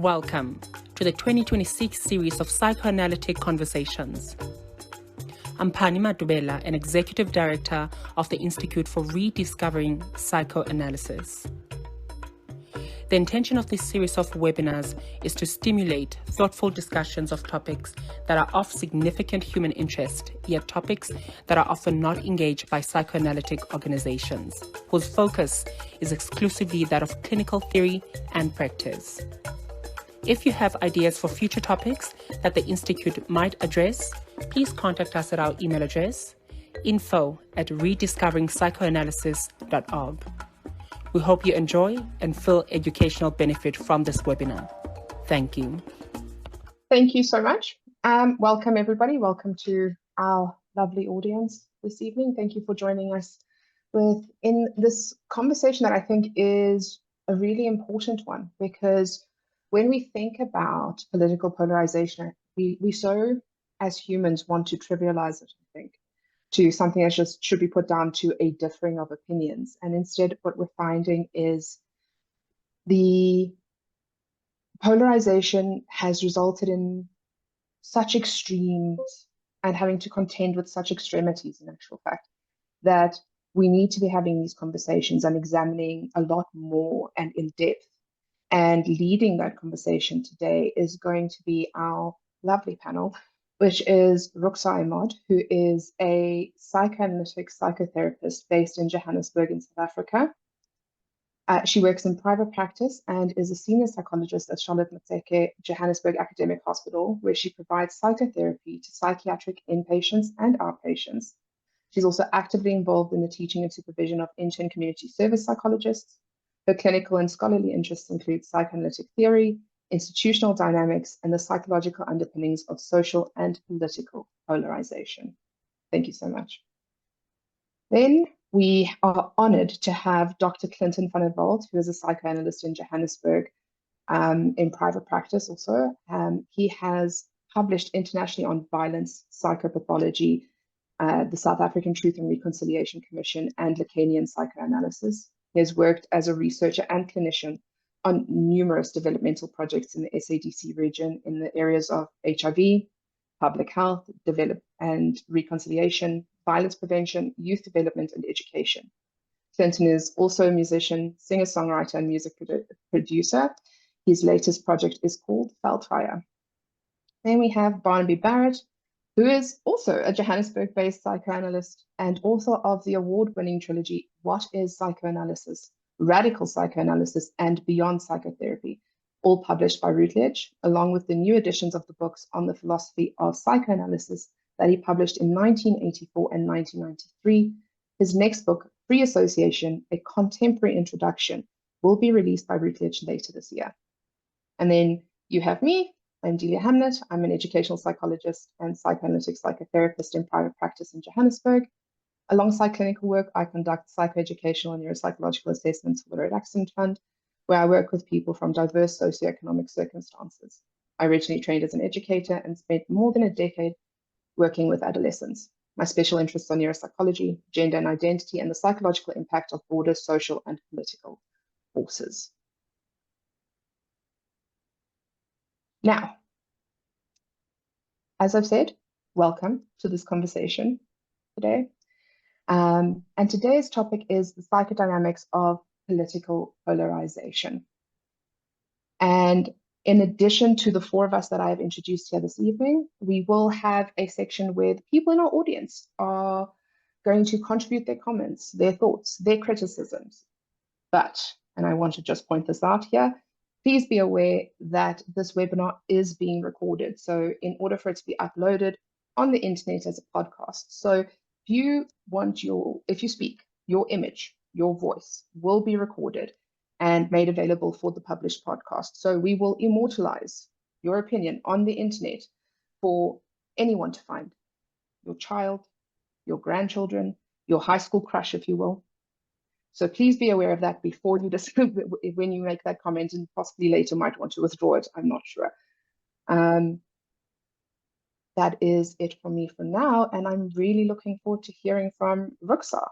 Welcome to the 2026 series of Psychoanalytic Conversations. I'm Pani Madubela, an Executive Director of the Institute for Rediscovering Psychoanalysis. The intention of this series of webinars is to stimulate thoughtful discussions of topics that are of significant human interest, yet topics that are often not engaged by psychoanalytic organizations, whose focus is exclusively that of clinical theory and practice. If you have ideas for future topics that the Institute might address, please contact us at our email address, info@rediscoveringpsychoanalysis.org. We hope you enjoy and feel educational benefit from this webinar. Thank you. Thank you so much. Welcome everybody. Welcome to our lovely audience this evening. Thank you for joining us in this conversation that I think is a really important one, because when we think about political polarization, we so as humans want to trivialize it, I think, to something that just should be put down to a differing of opinions. And instead, what we're finding is the polarization has resulted in such extremes and having to contend with such extremities, in actual fact, that we need to be having these conversations and examining a lot more and in depth. And leading that conversation today is going to be our lovely panel, which is Ruxa Imad, who is a psychoanalytic psychotherapist based in Johannesburg in South Africa. She works in private practice and is a senior psychologist at Charlotte Matseke Johannesburg Academic Hospital, where she provides psychotherapy to psychiatric inpatients and outpatients. She's also actively involved in the teaching and supervision of intern community service psychologists. Her clinical and scholarly interests include psychoanalytic theory, institutional dynamics, and the psychological underpinnings of social and political polarization. Thank you so much. Then we are honored to have Dr. Clinton van der Walt, who is a psychoanalyst in Johannesburg in private practice also. He has published internationally on violence, psychopathology, the South African Truth and Reconciliation Commission, and Lacanian psychoanalysis. He has worked as a researcher and clinician on numerous developmental projects in the SADC region in the areas of HIV, public health, development and reconciliation, violence prevention, youth development, and education. Clinton is also a musician, singer-songwriter, and music producer. His latest project is called Feldfire. Then we have Barnaby Barrett, who is also a Johannesburg-based psychoanalyst and author of the award-winning trilogy, What is Psychoanalysis? Radical Psychoanalysis and Beyond Psychotherapy, all published by Routledge, along with the new editions of the books on the philosophy of psychoanalysis that he published in 1984 and 1993. His next book, Free Association, A Contemporary Introduction, will be released by Routledge later this year. And then you have me. I'm Delia Hamnet. I'm an educational psychologist and psychoanalytic psychotherapist in private practice in Johannesburg. Alongside clinical work, I conduct psychoeducational and neuropsychological assessments for the Relaxant Fund, where I work with people from diverse socioeconomic circumstances. I originally trained as an educator and spent more than a decade working with adolescents. My special interests are neuropsychology, gender and identity, and the psychological impact of broader social and political forces. Now, as I've said, welcome to this conversation today. And today's topic is the psychodynamics of political polarization. And in addition to the four of us that I have introduced here this evening, we will have a section where the people in our audience are going to contribute their comments, their thoughts, their criticisms. But, and I want to just point this out here, please be aware that this webinar is being recorded. So in order for it to be uploaded on the internet as a podcast. So if you speak, your image, your voice will be recorded and made available for the published podcast. So we will immortalize your opinion on the internet for anyone to find. Your child, your grandchildren, your high school crush, if you will. So please be aware of that before you when you make that comment, and possibly later might want to withdraw it. I'm not sure. That is it for me for now, and I'm really looking forward to hearing from Ruxa,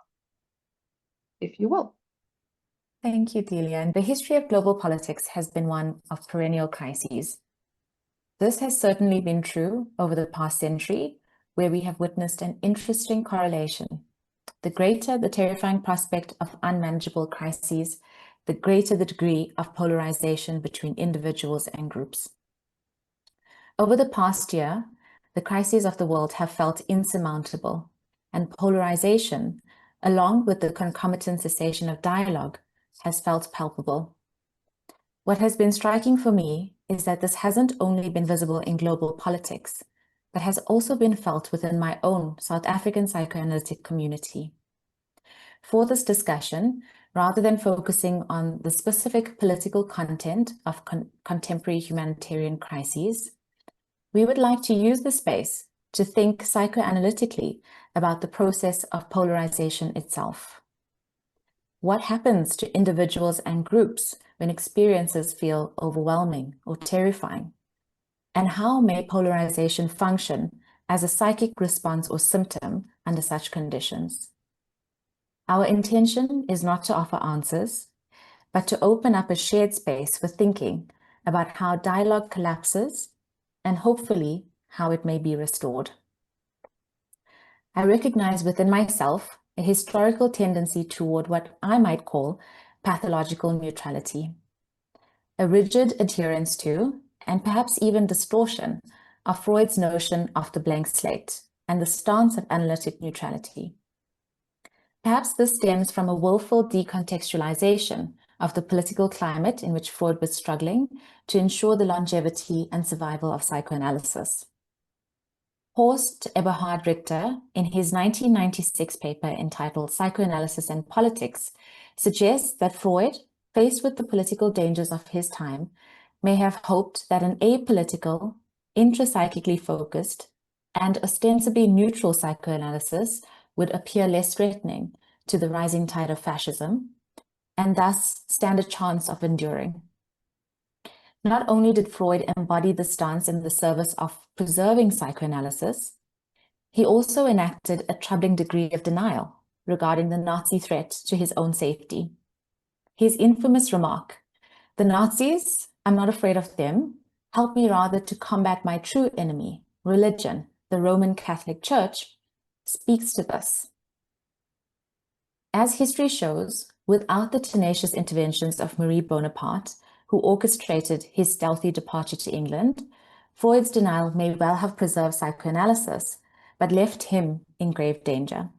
if you will. Thank you, Delia. And the history of global politics has been one of perennial crises. This has certainly been true over the past century, where we have witnessed an interesting correlation. The greater the terrifying prospect of unmanageable crises, the greater the degree of polarization between individuals and groups. Over the past year, the crises of the world have felt insurmountable, and polarization, along with the concomitant cessation of dialogue, has felt palpable. What has been striking for me is that this hasn't only been visible in global politics, but has also been felt within my own South African psychoanalytic community. For this discussion, rather than focusing on the specific political content of contemporary humanitarian crises, we would like to use the space to think psychoanalytically about the process of polarization itself. What happens to individuals and groups when experiences feel overwhelming or terrifying? And how may polarization function as a psychic response or symptom under such conditions? Our intention is not to offer answers, but to open up a shared space for thinking about how dialogue collapses and hopefully how it may be restored. I recognize within myself a historical tendency toward what I might call pathological neutrality, a rigid adherence to, and perhaps even distortion of Freud's notion of the blank slate and the stance of analytic neutrality. Perhaps this stems from a willful decontextualization of the political climate in which Freud was struggling to ensure the longevity and survival of psychoanalysis. Horst Eberhard Richter, in his 1996 paper entitled Psychoanalysis and Politics, suggests that Freud, faced with the political dangers of his time, may have hoped that an apolitical, intrapsychically focused, and ostensibly neutral psychoanalysis would appear less threatening to the rising tide of fascism, and thus stand a chance of enduring. Not only did Freud embody the stance in the service of preserving psychoanalysis, he also enacted a troubling degree of denial regarding the Nazi threat to his own safety. His infamous remark, "The Nazis, I'm not afraid of them, help me rather to combat my true enemy, religion, the Roman Catholic Church," speaks to this. As history shows, without the tenacious interventions of Marie Bonaparte, who orchestrated his stealthy departure to England, Freud's denial may well have preserved psychoanalysis, but left him in grave danger.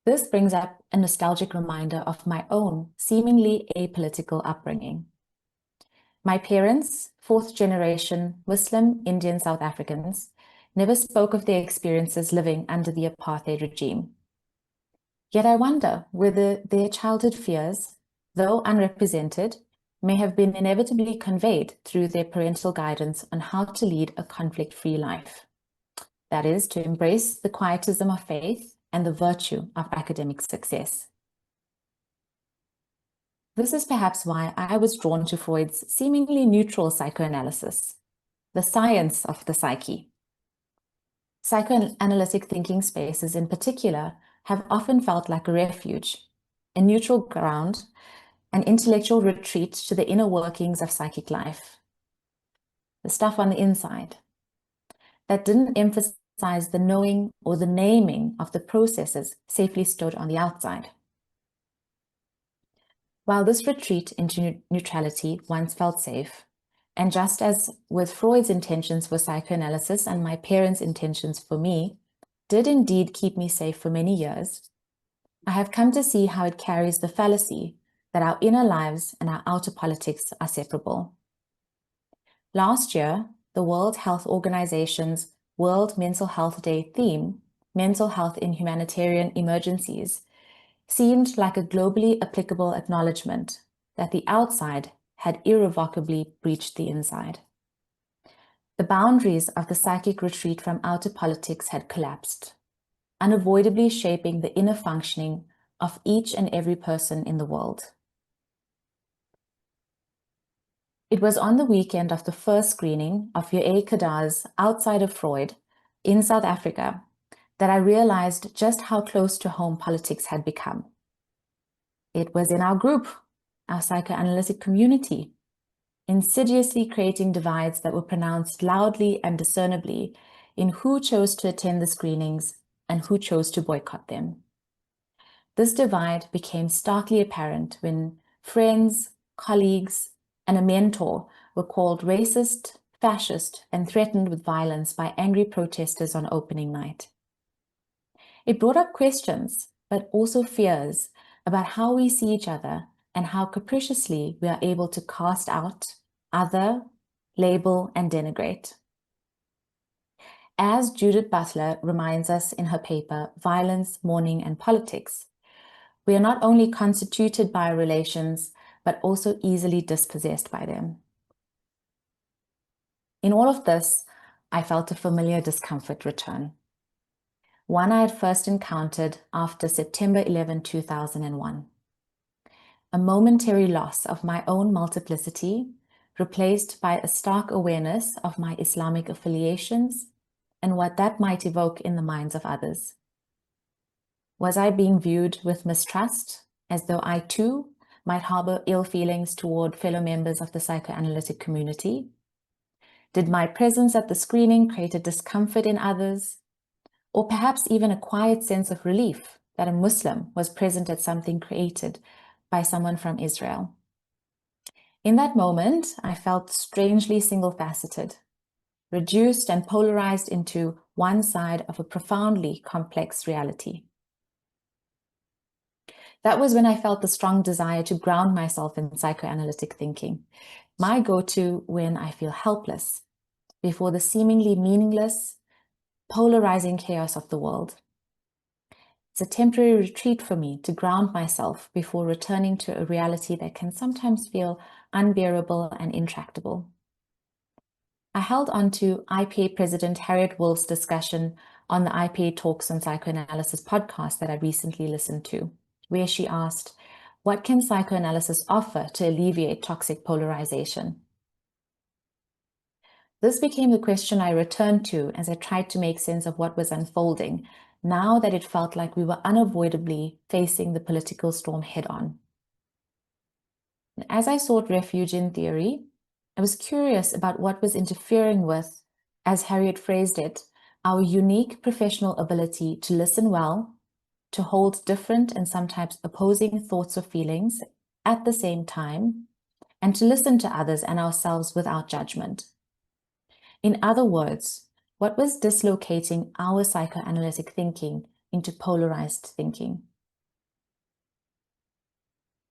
This brings up a nostalgic reminder of my own seemingly apolitical upbringing. My parents, fourth-generation Muslim Indian South Africans, never spoke of their experiences living under the apartheid regime. Yet I wonder whether their childhood fears, though unrepresented, may have been inevitably conveyed through their parental guidance on how to lead a conflict-free life. That is, to embrace the quietism of faith and the virtue of academic success. This is perhaps why I was drawn to Freud's seemingly neutral psychoanalysis, the science of the psyche. Psychoanalytic thinking spaces in particular have often felt like a refuge, a neutral ground, an intellectual retreat to the inner workings of psychic life, the stuff on the inside, that didn't emphasize the knowing or the naming of the processes safely stored on the outside. While this retreat into neutrality once felt safe, and just as with Freud's intentions for psychoanalysis and my parents' intentions for me, did indeed keep me safe for many years, I have come to see how it carries the fallacy that our inner lives and our outer politics are separable. Last year, the World Health Organization's World Mental Health Day theme, Mental Health in Humanitarian Emergencies, seemed like a globally applicable acknowledgement that the outside had irrevocably breached the inside. The boundaries of the psychic retreat from outer politics had collapsed, unavoidably shaping the inner functioning of each and every person in the world. It was on the weekend of the first screening of J.A. Kadar's Outside of Freud in South Africa that I realized just how close to home politics had become. It was in our group, our psychoanalytic community, insidiously creating divides that were pronounced loudly and discernibly in who chose to attend the screenings and who chose to boycott them. This divide became starkly apparent when friends, colleagues, and a mentor were called racist, fascist, and threatened with violence by angry protesters on opening night. It brought up questions, but also fears about how we see each other and how capriciously we are able to cast out, other, label, and denigrate. As Judith Butler reminds us in her paper, Violence, Mourning, and Politics, we are not only constituted by our relations, but also easily dispossessed by them. In all of this, I felt a familiar discomfort return. One I had first encountered after September 11, 2001. A momentary loss of my own multiplicity, replaced by a stark awareness of my Islamic affiliations and what that might evoke in the minds of others. Was I being viewed with mistrust, as though I too might harbor ill feelings toward fellow members of the psychoanalytic community? Did my presence at the screening create a discomfort in others, or perhaps even a quiet sense of relief that a Muslim was present at something created by someone from Israel? In that moment, I felt strangely single-faceted, reduced and polarized into one side of a profoundly complex reality. That was when I felt the strong desire to ground myself in psychoanalytic thinking, my go-to when I feel helpless before the seemingly meaningless, polarizing chaos of the world. It's a temporary retreat for me to ground myself before returning to a reality that can sometimes feel unbearable and intractable. I held on to IPA President Harriet Wolf's discussion on the IPA Talks on Psychoanalysis podcast that I recently listened to, where she asked, what can psychoanalysis offer to alleviate toxic polarization? This became the question I returned to as I tried to make sense of what was unfolding, now that it felt like we were unavoidably facing the political storm head-on. As I sought refuge in theory, I was curious about what was interfering with, as Harriet phrased it, our unique professional ability to listen well, to hold different and sometimes opposing thoughts or feelings at the same time, and to listen to others and ourselves without judgment. In other words, what was dislocating our psychoanalytic thinking into polarized thinking?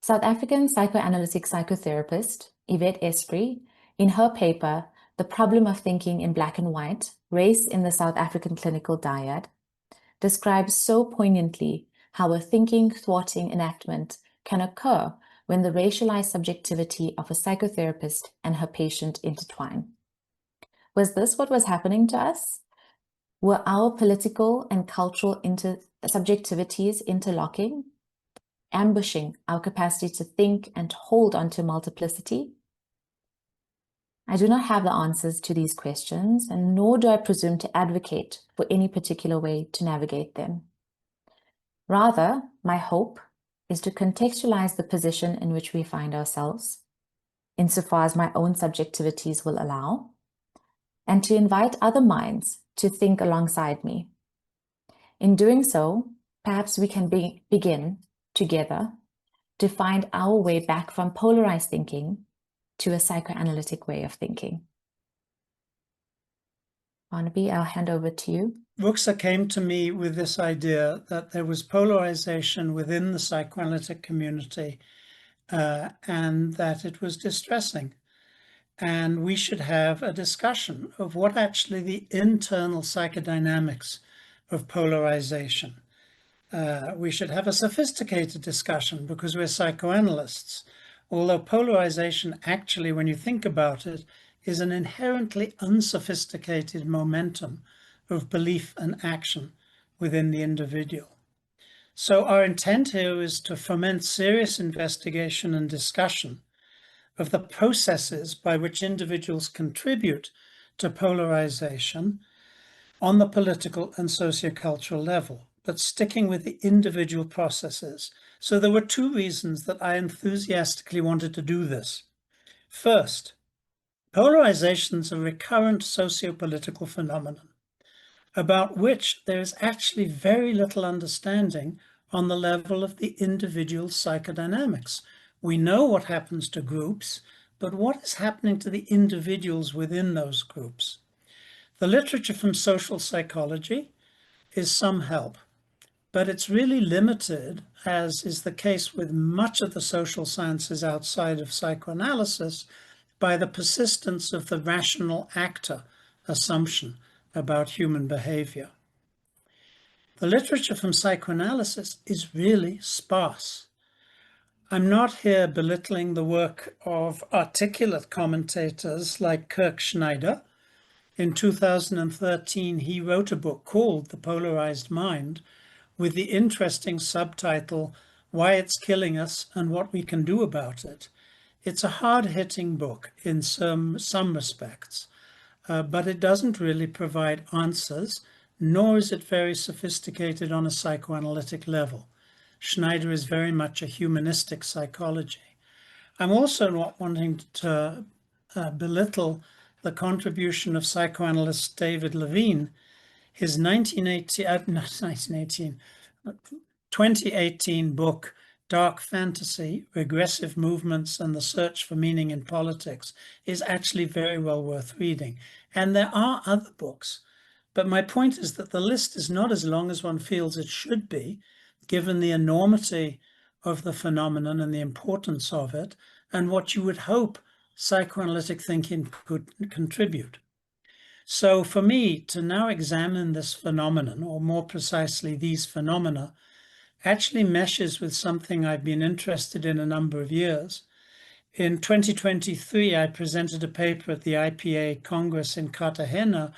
South African psychoanalytic psychotherapist Yvette Esprit, in her paper, The Problem of Thinking in Black and White, Race in the South African Clinical Dyad, describes so poignantly how a thinking-thwarting enactment can occur when the racialized subjectivity of a psychotherapist and her patient intertwine. Was this what was happening to us? Were our political and cultural subjectivities interlocking, ambushing our capacity to think and to hold onto multiplicity? I do not have the answers to these questions, and nor do I presume to advocate for any particular way to navigate them. Rather, my hope is to contextualize the position in which we find ourselves, insofar as my own subjectivities will allow, and to invite other minds to think alongside me. In doing so, perhaps we can begin together to find our way back from polarized thinking to a psychoanalytic way of thinking. Barnaby, I'll hand over to you. Wuxa came to me with this idea that there was polarization within the psychoanalytic community and that it was distressing. And we should have a discussion of what actually the internal psychodynamics of polarization. We should have a sophisticated discussion because we're psychoanalysts, although polarization actually, when you think about it, is an inherently unsophisticated momentum of belief and action within the individual. So our intent here is to foment serious investigation and discussion of the processes by which individuals contribute to polarization on the political and sociocultural level. but sticking with the individual processes. So there were two reasons that I enthusiastically wanted to do this. First, polarization is a recurrent socio-political phenomenon about which there is actually very little understanding on the level of the individual psychodynamics. We know what happens to groups, but what is happening to the individuals within those groups? The literature from social psychology is some help, but it's really limited, as is the case with much of the social sciences outside of psychoanalysis, by the persistence of the rational actor assumption about human behavior. The literature from psychoanalysis is really sparse. I'm not here belittling the work of articulate commentators like Kirk Schneider. In 2013, he wrote a book called The Polarized Mind, with the interesting subtitle, Why It's Killing Us and What We Can Do About It. It's a hard-hitting book in some respects, but it doesn't really provide answers, nor is it very sophisticated on a psychoanalytic level. Schneider is very much a humanistic psychology. I'm also not wanting to belittle the contribution of psychoanalyst David Levine. His 2018 book, Dark Fantasy, Regressive Movements and the Search for Meaning in Politics, is actually very well worth reading. And there are other books. But my point is that the list is not as long as one feels it should be, given the enormity of the phenomenon and the importance of it, and what you would hope psychoanalytic thinking could contribute. So for me to now examine this phenomenon, or more precisely these phenomena, actually meshes with something I've been interested in a number of years. In 2023, I presented a paper at the IPA Congress in Cartagena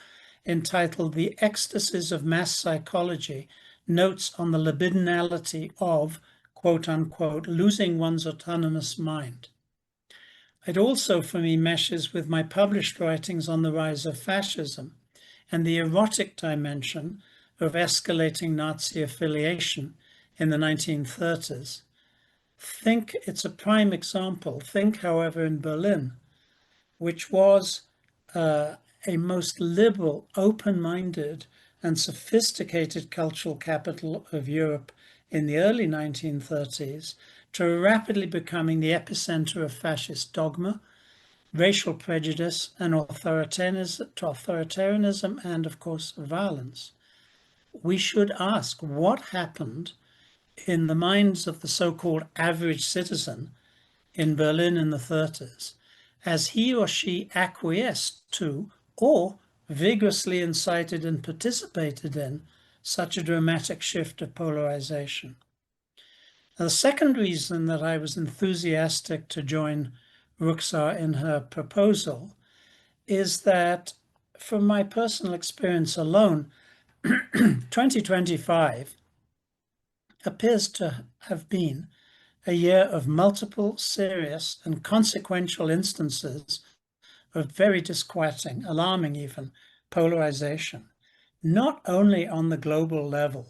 entitled The Ecstasies of Mass Psychology, Notes on the Libidinality of, quote unquote, losing one's autonomous mind. It also, for me, meshes with my published writings on the rise of fascism and the erotic dimension of escalating Nazi affiliation in the 1930s. Think it's a prime example. Think, however, in Berlin, which was a most liberal, open-minded, and sophisticated cultural capital of Europe in the early 1930s, to rapidly becoming the epicenter of fascist dogma, racial prejudice, and authoritarianism, and of course, violence. We should ask what happened in the minds of the so-called average citizen in Berlin in the 30s, as he or she acquiesced to or vigorously incited and participated in such a dramatic shift of polarization. Now, the second reason that I was enthusiastic to join Ruxar in her proposal is that, from my personal experience alone, 2025 appears to have been a year of multiple serious and consequential instances of very disquieting, alarming even, polarization, not only on the global level,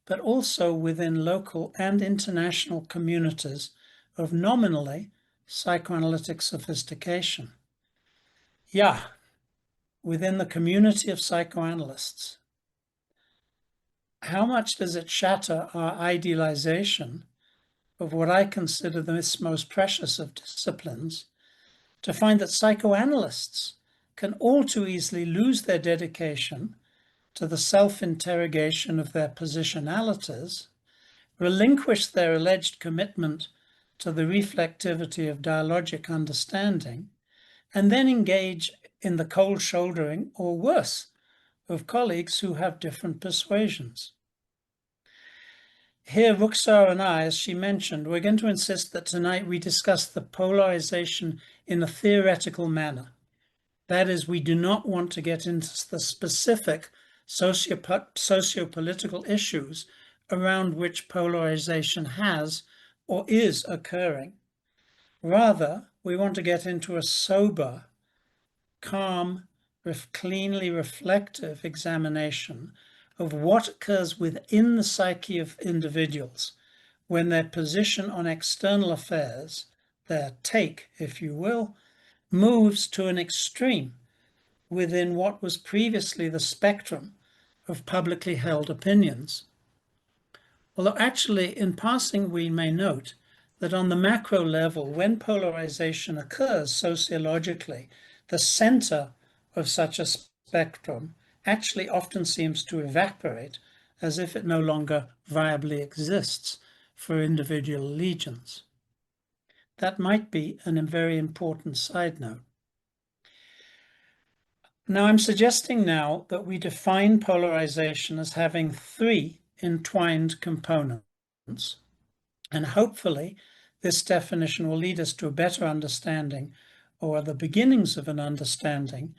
but also within local and international communities of nominally psychoanalytic sophistication. Yeah, within the community of psychoanalysts. How much does it shatter our idealization of what I consider the most precious of disciplines, to find that psychoanalysts can all too easily lose their dedication to the self-interrogation of their positionalities, relinquish their alleged commitment to the reflectivity of dialogic understanding, and then engage in the cold shouldering, or worse, of colleagues who have different persuasions. Here, Ruxar and I, as she mentioned, we're going to insist that tonight we discuss the polarization in a theoretical manner. That is, we do not want to get into the specific socio-political issues around which polarization has or is occurring. Rather, we want to get into a sober, calm, cleanly reflective examination of what occurs within the psyche of individuals when their position on external affairs, their take, if you will, moves to an extreme within what was previously the spectrum of publicly held opinions. Although actually, in passing, we may note that on the macro level, when polarization occurs sociologically, the center of such a spectrum actually often seems to evaporate as if it no longer viably exists for individual allegiance. That might be a very important side note. Now, I'm suggesting now that we define polarization as having three entwined components. And hopefully, this definition will lead us to a better understanding, or the beginnings of an understanding,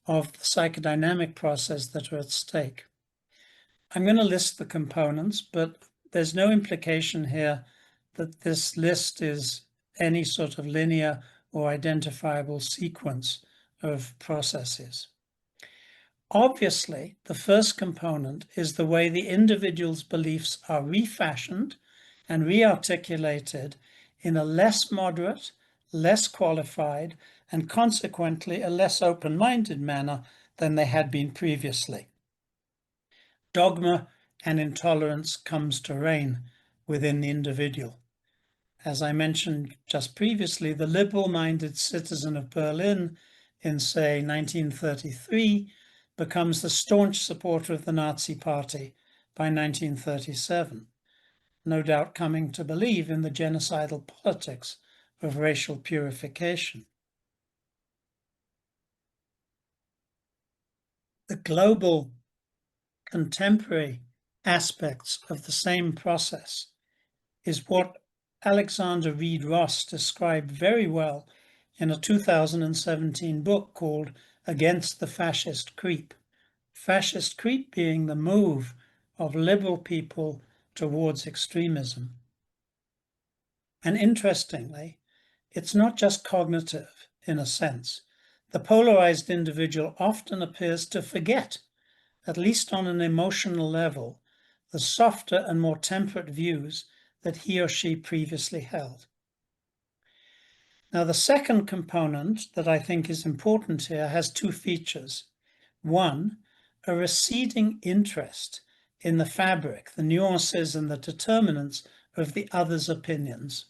of the psychodynamic process that are at stake. I'm going to list the components, but there's no implication here that this list is any sort of linear or identifiable sequence of processes. Obviously, the first component is the way the individual's beliefs are refashioned and rearticulated in a less moderate, less qualified, and consequently a less open-minded manner than they had been previously. Dogma and intolerance comes to reign within the individual. As I mentioned just previously, the liberal-minded citizen of Berlin in, say, 1933 becomes the staunch supporter of the Nazi Party by 1937, no doubt coming to believe in the genocidal politics of racial purification. The global contemporary aspects of the same process is what Alexander Reed Ross described very well in a 2017 book called Against the Fascist Creep. Fascist creep being the move of liberal people towards extremism. And interestingly, it's not just cognitive in a sense. The polarized individual often appears to forget, at least on an emotional level, the softer and more temperate views that he or she previously held. Now, the second component that I think is important here has two features. One, a receding interest in the fabric, the nuances and the determinants of the other's opinions.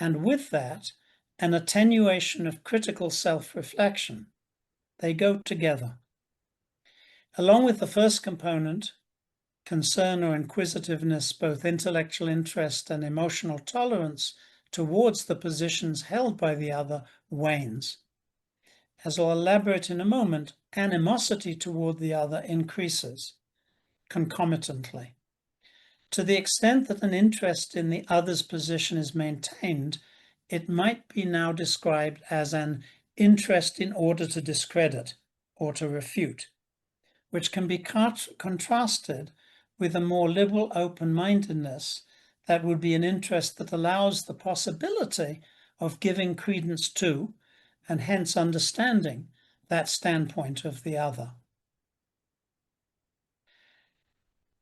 And with that, an attenuation of critical self-reflection. They go together. Along with the first component, concern or inquisitiveness, both intellectual interest and emotional tolerance towards the positions held by the other wanes. As I'll elaborate in a moment, animosity toward the other increases concomitantly. To the extent that an interest in the other's position is maintained, it might be now described as an interest in order to discredit or to refute, which can be contrasted with a more liberal open-mindedness that would be an interest that allows the possibility of giving credence to, and hence understanding, that standpoint of the other.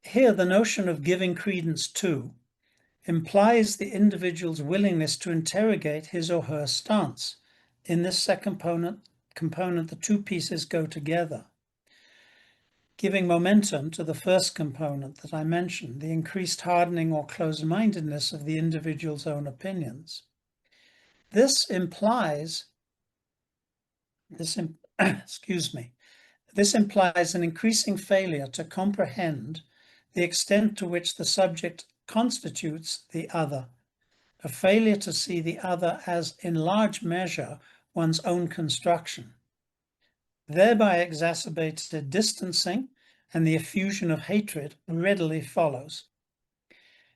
Here, the notion of giving credence to implies the individual's willingness to interrogate his or her stance. In this second component, the two pieces go together, giving momentum to the first component that I mentioned, the increased hardening or closed-mindedness of the individual's own opinions. This implies an increasing failure to comprehend the extent to which the subject constitutes the other, a failure to see the other as, in large measure, one's own construction. Thereby exacerbated distancing and the effusion of hatred readily follows.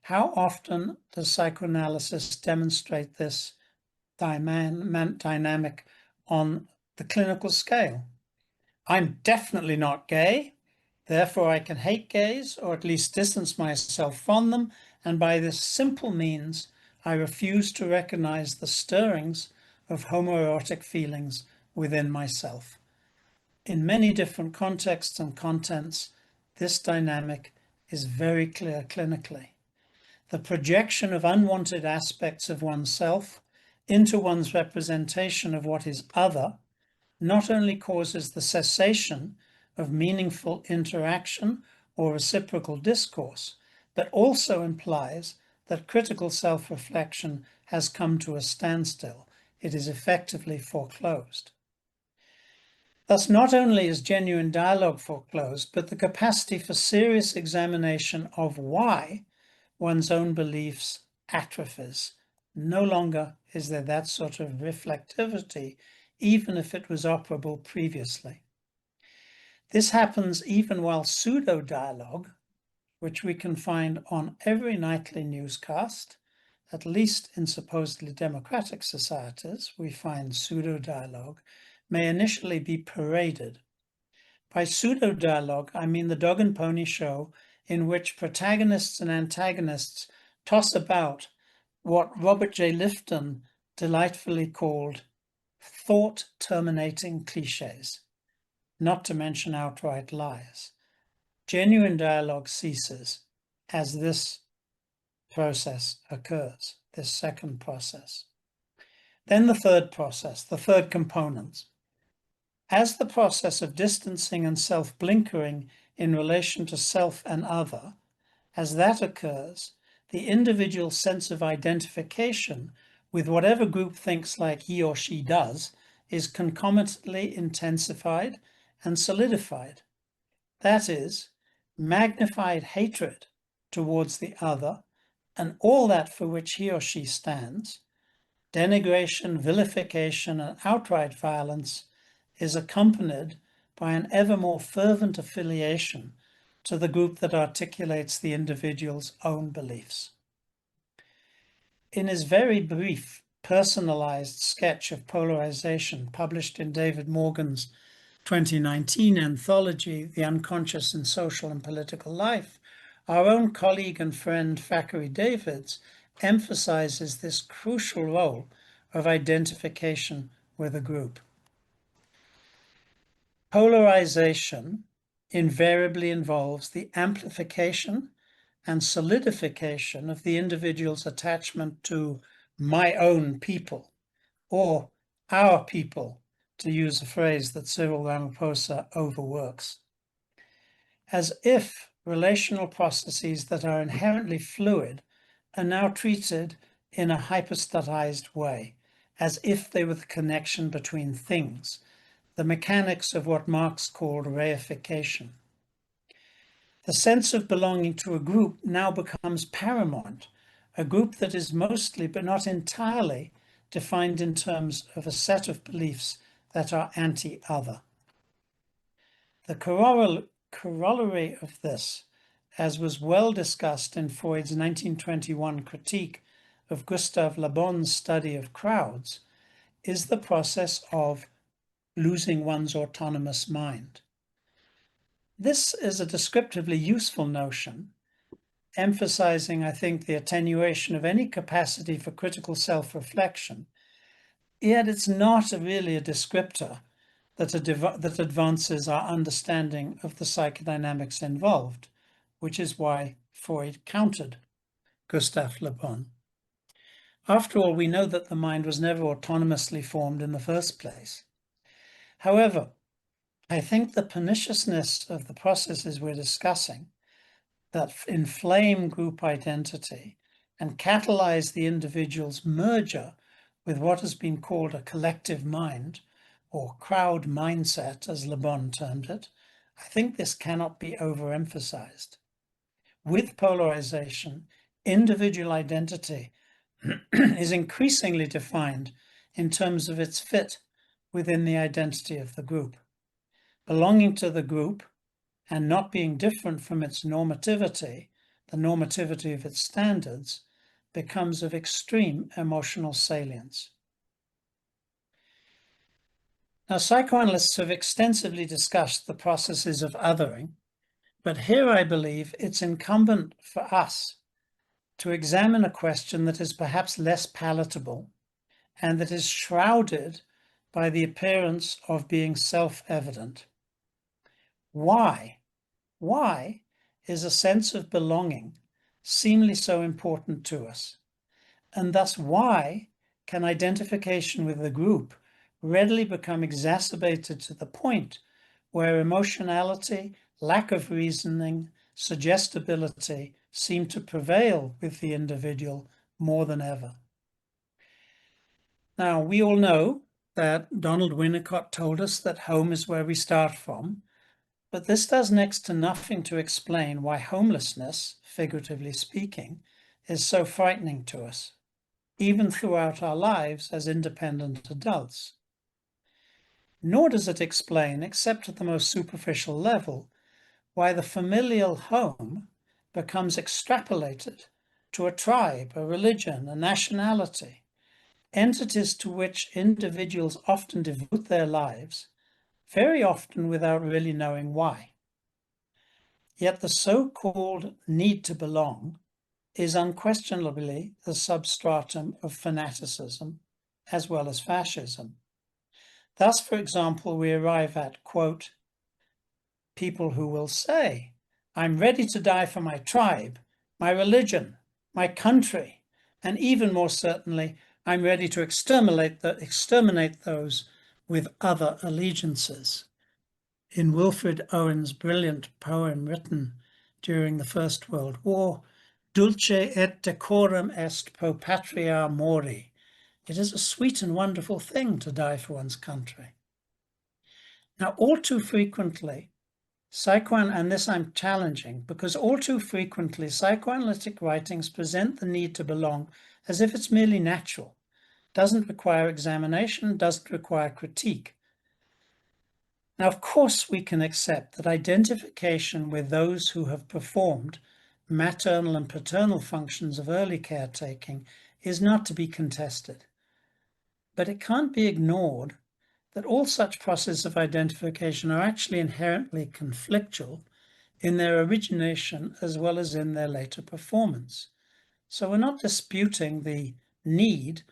How often does psychoanalysis demonstrate this dynamic on the clinical scale? I'm definitely not gay, therefore I can hate gays, or at least distance myself from them, and by this simple means I refuse to recognize the stirrings of homoerotic feelings within myself. In many different contexts and contents, This dynamic is very clear clinically. The projection of unwanted aspects of oneself into one's representation of what is other not only causes the cessation of meaningful interaction or reciprocal discourse, but also implies that critical self-reflection has come to a standstill. It is effectively foreclosed. Thus, not only is genuine dialogue foreclosed, but the capacity for serious examination of why one's own beliefs atrophies. No longer is there that sort of reflectivity, even if it was operable previously. This happens even while pseudo-dialogue, which we can find on every nightly newscast, at least in supposedly democratic societies, we find pseudo-dialogue, may initially be paraded. By pseudo-dialogue, I mean the dog and pony show in which protagonists and antagonists toss about what Robert J. Lifton delightfully called thought-terminating cliches, not to mention outright lies. Genuine dialogue ceases as this process occurs, this second process. Then the third process, the third component. As the process of distancing and self-blinkering in relation to self and other, as that occurs, the individual's sense of identification with whatever group thinks like he or she does is concomitantly intensified and solidified. That is, magnified hatred towards the other and all that for which he or she stands, denigration, vilification, and outright violence is accompanied by an ever more fervent affiliation to the group that articulates the individual's own beliefs. In his very brief, personalized sketch of polarization published in David Morgan's 2019 anthology, The Unconscious in Social and Political Life, our own colleague and friend Thackeray Davids emphasizes this crucial role of identification with a group. Polarization invariably involves the amplification and solidification of the individual's attachment to my own people, or our people, to use a phrase that Cyril Ramaphosa overworks. As if relational processes that are inherently fluid are now treated in a hypostatized way, as if they were the connection between things, the mechanics of what Marx called reification. The sense of belonging to a group now becomes paramount, a group that is mostly, but not entirely, defined in terms of a set of beliefs that are anti-other. The corollary of this, as was well discussed in Freud's 1921 critique of Gustave Le Bon's study of crowds, is the process of losing one's autonomous mind. This is a descriptively useful notion, emphasizing, I think, the attenuation of any capacity for critical self-reflection, yet it's not really a descriptor that advances our understanding of the psychodynamics involved, which is why Freud countered Gustave Le Bon. After all, we know that the mind was never autonomously formed in the first place. However, I think the perniciousness of the processes we're discussing that inflame group identity and catalyze the individual's merger with what has been called a collective mind, or crowd mindset, as Le Bon termed it, I think this cannot be overemphasized. With polarization, individual identity is increasingly defined in terms of its fit within the identity of the group. Belonging to the group and not being different from its normativity, the normativity of its standards, becomes of extreme emotional salience. Now, psychoanalysts have extensively discussed the processes of othering, but here I believe it's incumbent for us to examine a question that is perhaps less palatable and that is shrouded by the appearance of being self-evident. Why Why is a sense of belonging seemingly so important to us? And thus, why can identification with the group readily become exacerbated to the point where emotionality, lack of reasoning, suggestibility seem to prevail with the individual more than ever? Now, we all know that Donald Winnicott told us that home is where we start from, but this does next to nothing to explain why homelessness, figuratively speaking, is so frightening to us, even throughout our lives as independent adults. Nor does it explain, except at the most superficial level, why the familial home becomes extrapolated to a tribe, a religion, a nationality, entities to which individuals often devote their lives, very often without really knowing why. Yet the so-called need to belong is unquestionably the substratum of fanaticism as well as fascism. Thus, for example, we arrive at, quote, people who will say, I'm ready to die for my tribe, my religion, my country, and even more certainly, I'm ready to exterminate those with other allegiances. In Wilfred Owen's brilliant poem written during the First World War, Dulce et decorum est pro patria mori. It is a sweet and wonderful thing to die for one's country. Now, all too frequently, and this I'm challenging, because all too frequently psychoanalytic writings present the need to belong as if it's merely natural, doesn't require examination, doesn't require critique. Now, of course, we can accept that identification with those who have performed maternal and paternal functions of early caretaking is not to be contested. But it can't be ignored that all such processes of identification are actually inherently conflictual in their origination as well as in their later performance. So we're not disputing the need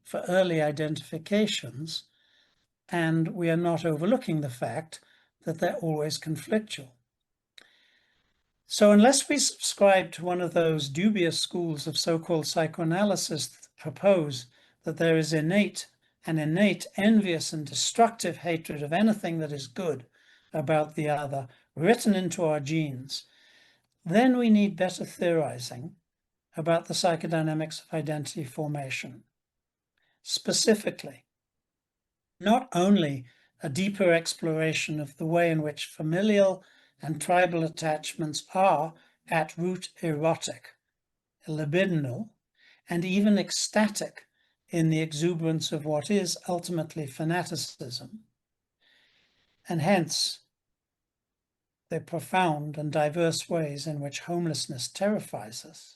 for early identifications, and we are not overlooking the fact that they're always conflictual. So unless we subscribe to one of those dubious schools of so-called psychoanalysis that propose that there is an innate, envious and destructive hatred of anything that is good about the other, written into our genes, then we need better theorizing about the psychodynamics of identity formation. Specifically, not only a deeper exploration of the way in which familial and tribal attachments are at root erotic, libidinal, and even ecstatic in the exuberance of what is ultimately fanaticism, and hence the profound and diverse ways in which homelessness terrifies us.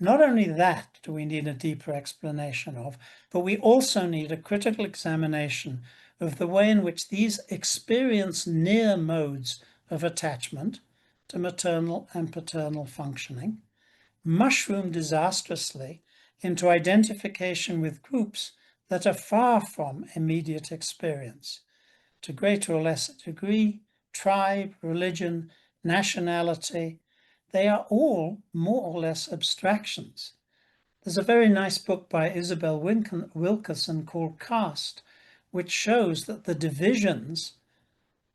Not only that do we need a deeper explanation of, but we also need a critical examination of the way in which these experience near modes of attachment to maternal and paternal functioning mushroom disastrously into identification with groups that are far from immediate experience. To greater or lesser degree, tribe, religion, nationality, they are all more or less abstractions. There's a very nice book by Isabel Wilkerson called Caste, which shows that the divisions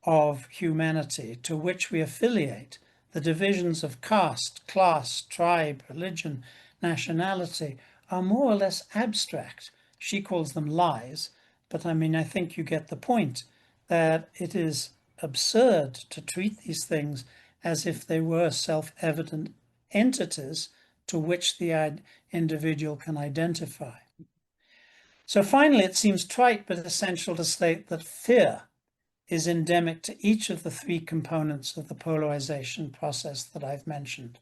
of humanity to which we affiliate, the divisions of caste, class, tribe, religion, nationality, are more or less abstract. She calls them lies, but I think you get the point, that it is absurd to treat these things as if they were self-evident entities to which the individual can identify. So finally, it seems trite but essential to state that fear is endemic to each of the three components of the polarization process that I've mentioned.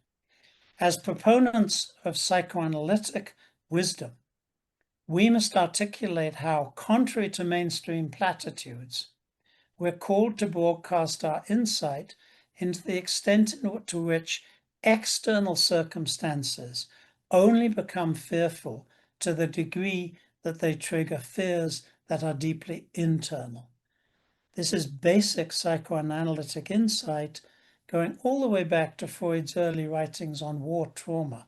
As proponents of psychoanalytic wisdom, we must articulate how, contrary to mainstream platitudes, we're called to broadcast our insight into the extent to which external circumstances only become fearful to the degree that they trigger fears that are deeply internal. This is basic psychoanalytic insight going all the way back to Freud's early writings on war trauma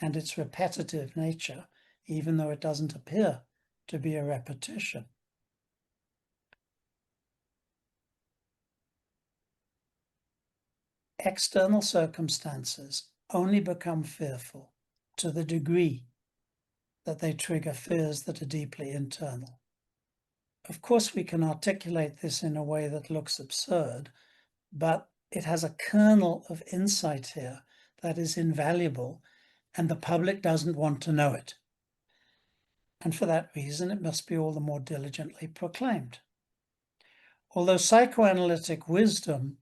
and its repetitive nature, even though it doesn't appear to be a repetition. External circumstances only become fearful to the degree that they trigger fears that are deeply internal. Of course, we can articulate this in a way that looks absurd, but it has a kernel of insight here that is invaluable, and the public doesn't want to know it. And for that reason, it must be all the more diligently proclaimed. Although psychoanalytic wisdom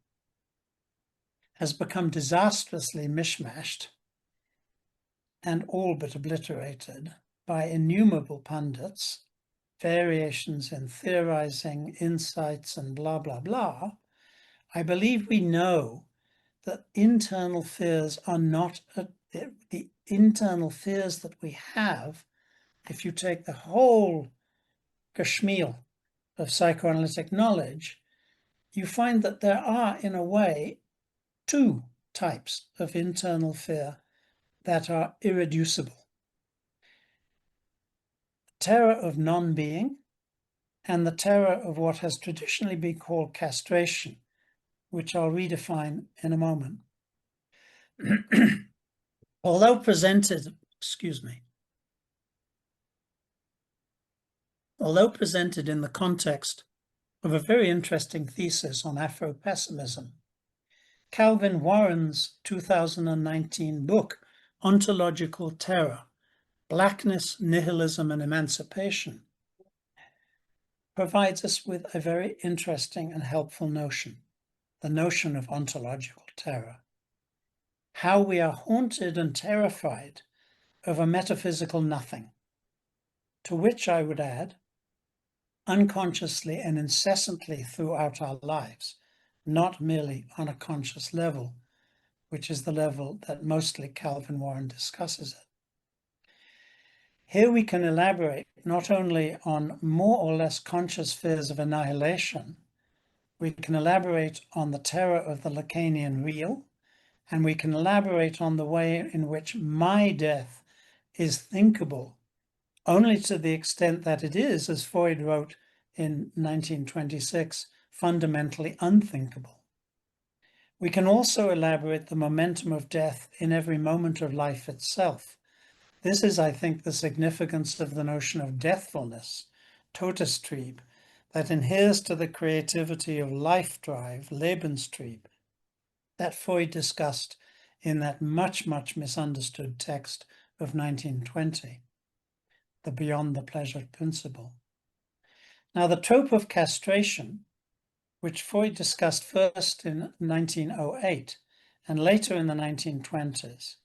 has become disastrously mishmashed and all but obliterated by innumerable pundits, variations in theorizing, insights, and blah, blah, blah, I believe we know that internal fears are not the internal fears that we have. If you take the whole geschmeal of psychoanalytic knowledge, you find that there are, in a way, two types of internal fear that are irreducible. Terror of non-being and the terror of what has traditionally been called castration, which I'll redefine in a moment. Although presented in the context of a very interesting thesis on Afro-pessimism, Calvin Warren's 2019 book, Ontological Terror, Blackness, Nihilism, and Emancipation, provides us with a very interesting and helpful notion, the notion of ontological terror. How we are haunted and terrified of a metaphysical nothing, to which I would add, unconsciously and incessantly throughout our lives, not merely on a conscious level, which is the level that mostly Calvin Warren discusses it. Here we can elaborate not only on more or less conscious fears of annihilation, we can elaborate on the terror of the Lacanian real, and we can elaborate on the way in which my death is thinkable, only to the extent that it is, as Freud wrote in 1926, fundamentally unthinkable. We can also elaborate the momentum of death in every moment of life itself. This is, I think, the significance of the notion of deathfulness, Todestrieb, that adheres to the creativity of life drive, Lebenstrieb, that Freud discussed in that much, much misunderstood text of 1920, the Beyond the Pleasure Principle. Now, the trope of castration, which Freud discussed first in 1908 and later in the 1920s,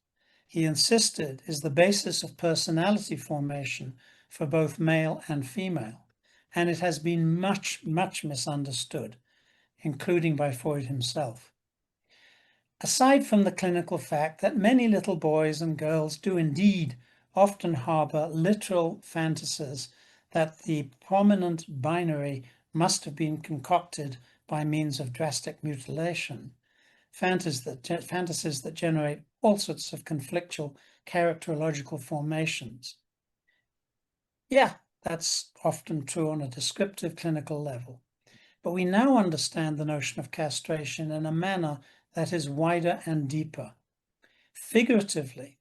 he insisted is the basis of personality formation for both male and female, and it has been much, much misunderstood, including by Freud himself. Aside from the clinical fact that many little boys and girls do indeed often harbor literal fantasies that the prominent binary must have been concocted by means of drastic mutilation, fantasies that generate all sorts of conflictual characterological formations. Yeah, that's often true on a descriptive clinical level. But we now understand the notion of castration in a manner that is wider and deeper. Figuratively,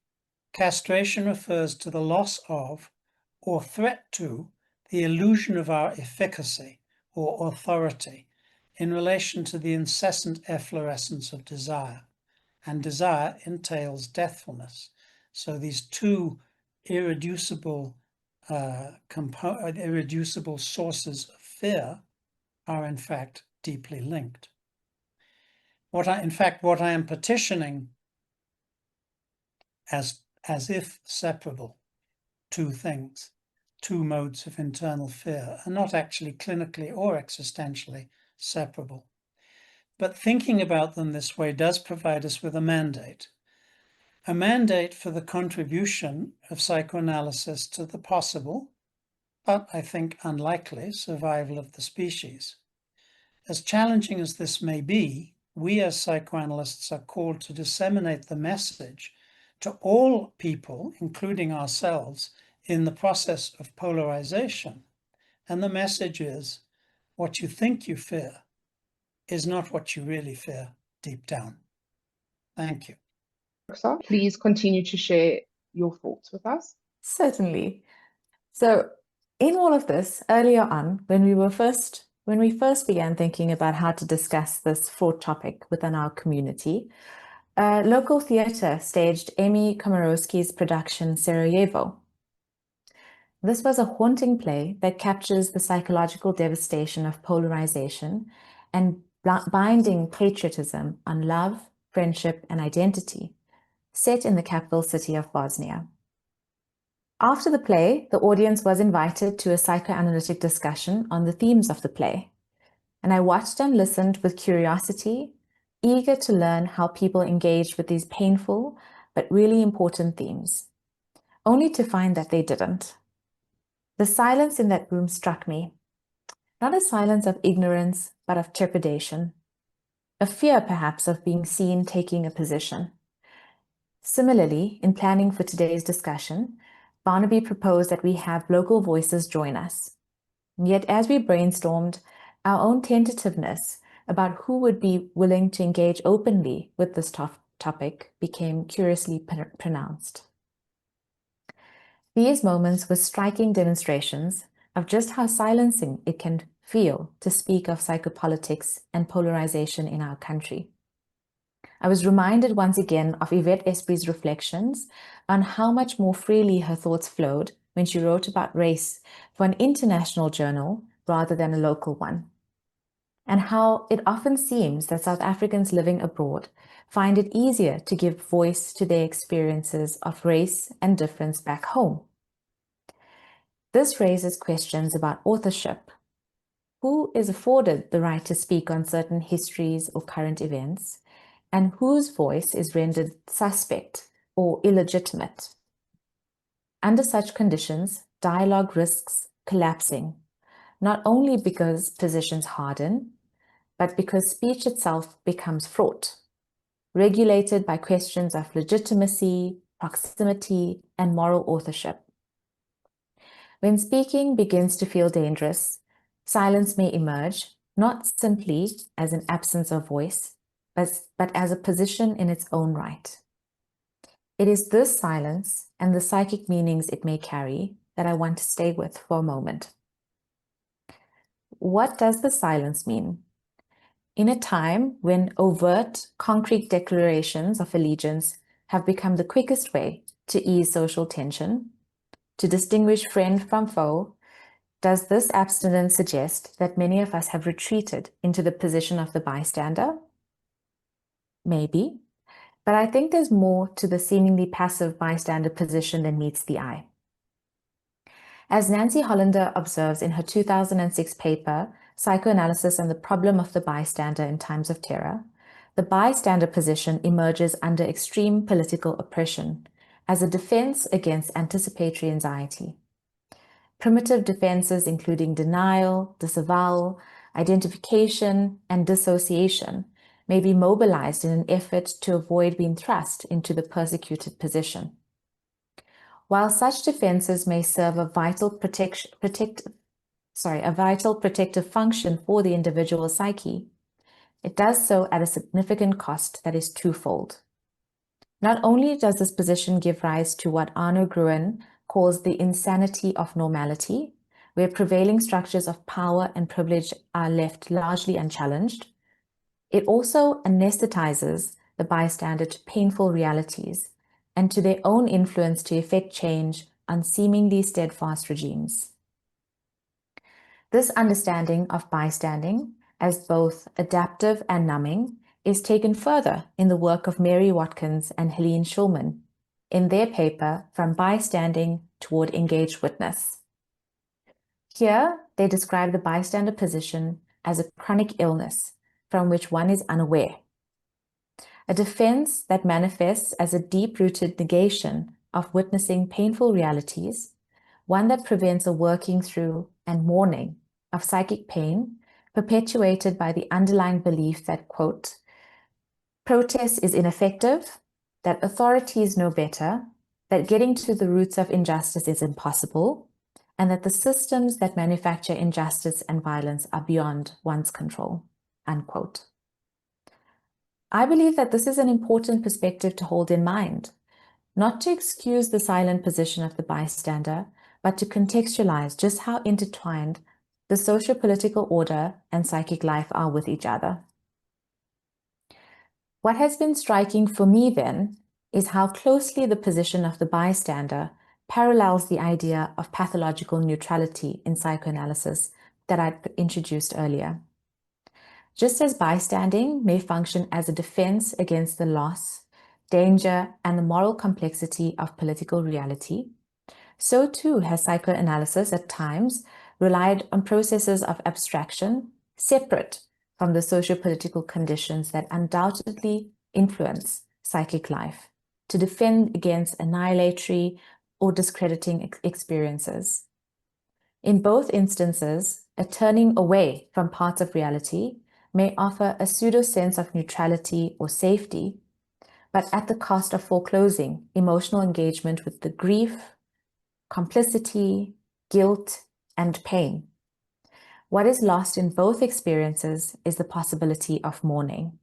castration refers to the loss of, or threat to, the illusion of our efficacy or authority in relation to the incessant efflorescence of desire. And desire entails deathfulness. So these two irreducible sources of fear are in fact deeply linked. What I am petitioning as if separable, two things, two modes of internal fear, are not actually clinically or existentially separable. But thinking about them this way does provide us with a mandate for the contribution of psychoanalysis to the possible, but I think unlikely, survival of the species. As challenging as this may be, we as psychoanalysts are called to disseminate the message to all people, including ourselves, in the process of polarization. And the message is, what you think you fear is not what you really fear deep down. Thank you. Please continue to share your thoughts with us. Certainly. So in all of this, earlier on, when we first began thinking about how to discuss this fraught topic within our community, local theatre staged Amy Komorowski's production Sarajevo. This was a haunting play that captures the psychological devastation of polarization and binding patriotism on love, friendship, and identity, set in the capital city of Bosnia. After the play, the audience was invited to a psychoanalytic discussion on the themes of the play, and I watched and listened with curiosity, eager to learn how people engaged with these painful but really important themes, only to find that they didn't. The silence in that room struck me, not a silence of ignorance, but of trepidation, a fear perhaps of being seen taking a position. Similarly, in planning for today's discussion, Barnaby proposed that we have local voices join us. Yet as we brainstormed, our own tentativeness about who would be willing to engage openly with this topic became curiously pronounced. These moments were striking demonstrations of just how silencing it can feel to speak of psychopolitics and polarization in our country. I was reminded once again of Yvette Espry's reflections on how much more freely her thoughts flowed when she wrote about race for an international journal rather than a local one, and how it often seems that South Africans living abroad find it easier to give voice to their experiences of race and difference back home. This raises questions about authorship. Who is afforded the right to speak on certain histories or current events, and whose voice is rendered suspect or illegitimate? Under such conditions, dialogue risks collapsing, not only because positions harden, but because speech itself becomes fraught, regulated by questions of legitimacy, proximity, and moral authorship. When speaking begins to feel dangerous, silence may emerge, not simply as an absence of voice, but as a position in its own right. It is this silence and the psychic meanings it may carry that I want to stay with for a moment. What does the silence mean? In a time when overt, concrete declarations of allegiance have become the quickest way to ease social tension, to distinguish friend from foe, does this abstinence suggest that many of us have retreated into the position of the bystander? Maybe, but I think there's more to the seemingly passive bystander position than meets the eye. As Nancy Hollander observes in her 2006 paper, Psychoanalysis and the Problem of the Bystander in Times of Terror, the bystander position emerges under extreme political oppression as a defense against anticipatory anxiety. Primitive defenses including denial, disavowal, identification, and dissociation may be mobilized in an effort to avoid being thrust into the persecuted position. While such defenses may serve a vital protective function for the individual psyche, it does so at a significant cost that is twofold. Not only does this position give rise to what Arno Gruen calls the insanity of normality, where prevailing structures of power and privilege are left largely unchallenged, it also anesthetizes the bystander to painful realities and to their own influence to effect change on seemingly steadfast regimes. This understanding of bystanding as both adaptive and numbing is taken further in the work of Mary Watkins and Helene Schulman in their paper From Bystanding Toward Engaged Witness. Here, they describe the bystander position as a chronic illness from which one is unaware, a defense that manifests as a deep-rooted negation of witnessing painful realities, one that prevents a working through and mourning of psychic pain perpetuated by the underlying belief that, quote, protest is ineffective, that authorities know better, that getting to the roots of injustice is impossible, and that the systems that manufacture injustice and violence are beyond one's control, unquote. I believe that this is an important perspective to hold in mind, not to excuse the silent position of the bystander, but to contextualize just how intertwined the socio-political order and psychic life are with each other. What has been striking for me then is how closely the position of the bystander parallels the idea of pathological neutrality in psychoanalysis that I introduced earlier. Just as bystanding may function as a defense against the loss, danger, and the moral complexity of political reality, so too has psychoanalysis at times relied on processes of abstraction separate from the socio-political conditions that undoubtedly influence psychic life to defend against annihilatory or discrediting experiences. In both instances, a turning away from parts of reality may offer a pseudo sense of neutrality or safety, but at the cost of foreclosing emotional engagement with the grief, complicity, guilt, and pain. What is lost in both experiences is the possibility of mourning.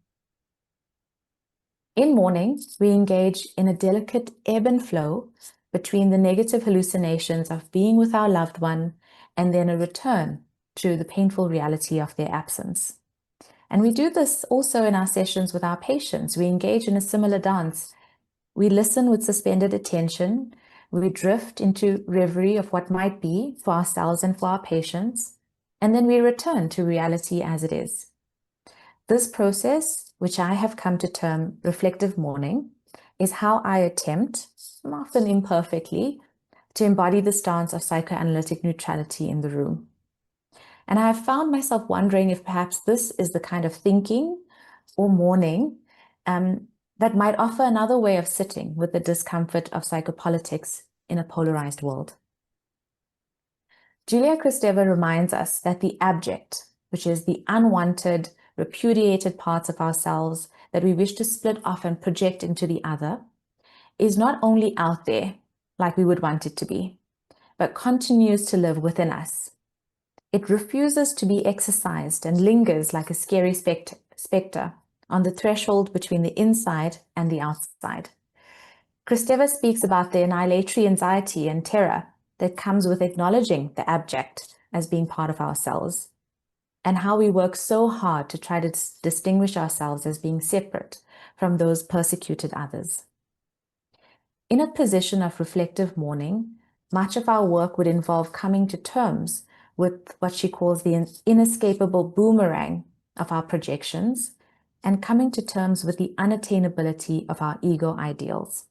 In mourning, we engage in a delicate ebb and flow between the negative hallucinations of being with our loved one and then a return to the painful reality of their absence. And we do this also in our sessions with our patients. We engage in a similar dance. We listen with suspended attention. We drift into reverie of what might be for ourselves and for our patients, and then we return to reality as it is. This process, which I have come to term reflective mourning, is how I attempt, often imperfectly, to embody the stance of psychoanalytic neutrality in the room. And I have found myself wondering if perhaps this is the kind of thinking or mourning that might offer another way of sitting with the discomfort of psychopolitics in a polarized world. Julia Kristeva reminds us that the abject, which is the unwanted, repudiated parts of ourselves that we wish to split off and project into the other, is not only out there, like we would want it to be, but continues to live within us. It refuses to be exorcised and lingers like a scary specter on the threshold between the inside and the outside. Kristeva speaks about the annihilatory anxiety and terror that comes with acknowledging the abject as being part of ourselves, and how we work so hard to try to distinguish ourselves as being separate from those persecuted others. In a position of reflective mourning, much of our work would involve coming to terms with what she calls the inescapable boomerang of our projections, and coming to terms with the unattainability of our ego ideals.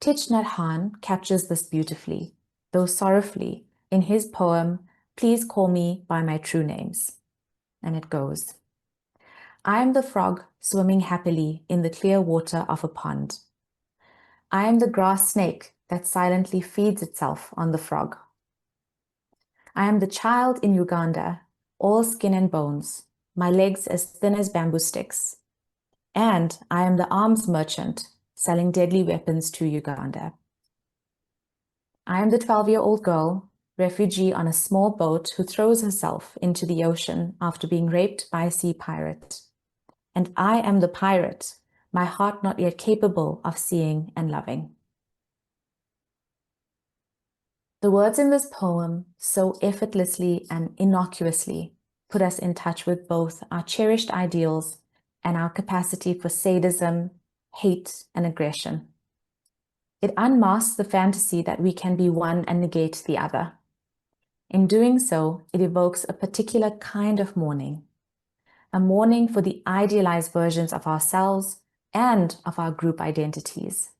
Thich Nhat Hanh captures this beautifully, though sorrowfully, in his poem, Please Call Me by My True Names. And it goes, I am the frog swimming happily in the clear water of a pond. I am the grass snake that silently feeds itself on the frog. I am the child in Uganda, all skin and bones, my legs as thin as bamboo sticks. And I am the arms merchant selling deadly weapons to Uganda. I am the 12-year-old girl, refugee on a small boat who throws herself into the ocean after being raped by a sea pirate. And I am the pirate, my heart not yet capable of seeing and loving. The words in this poem so effortlessly and innocuously put us in touch with both our cherished ideals and our capacity for sadism, hate, and aggression. It unmasks the fantasy that we can be one and negate the other. In doing so, it evokes a particular kind of mourning, a mourning for the idealized versions of ourselves and of our group identities,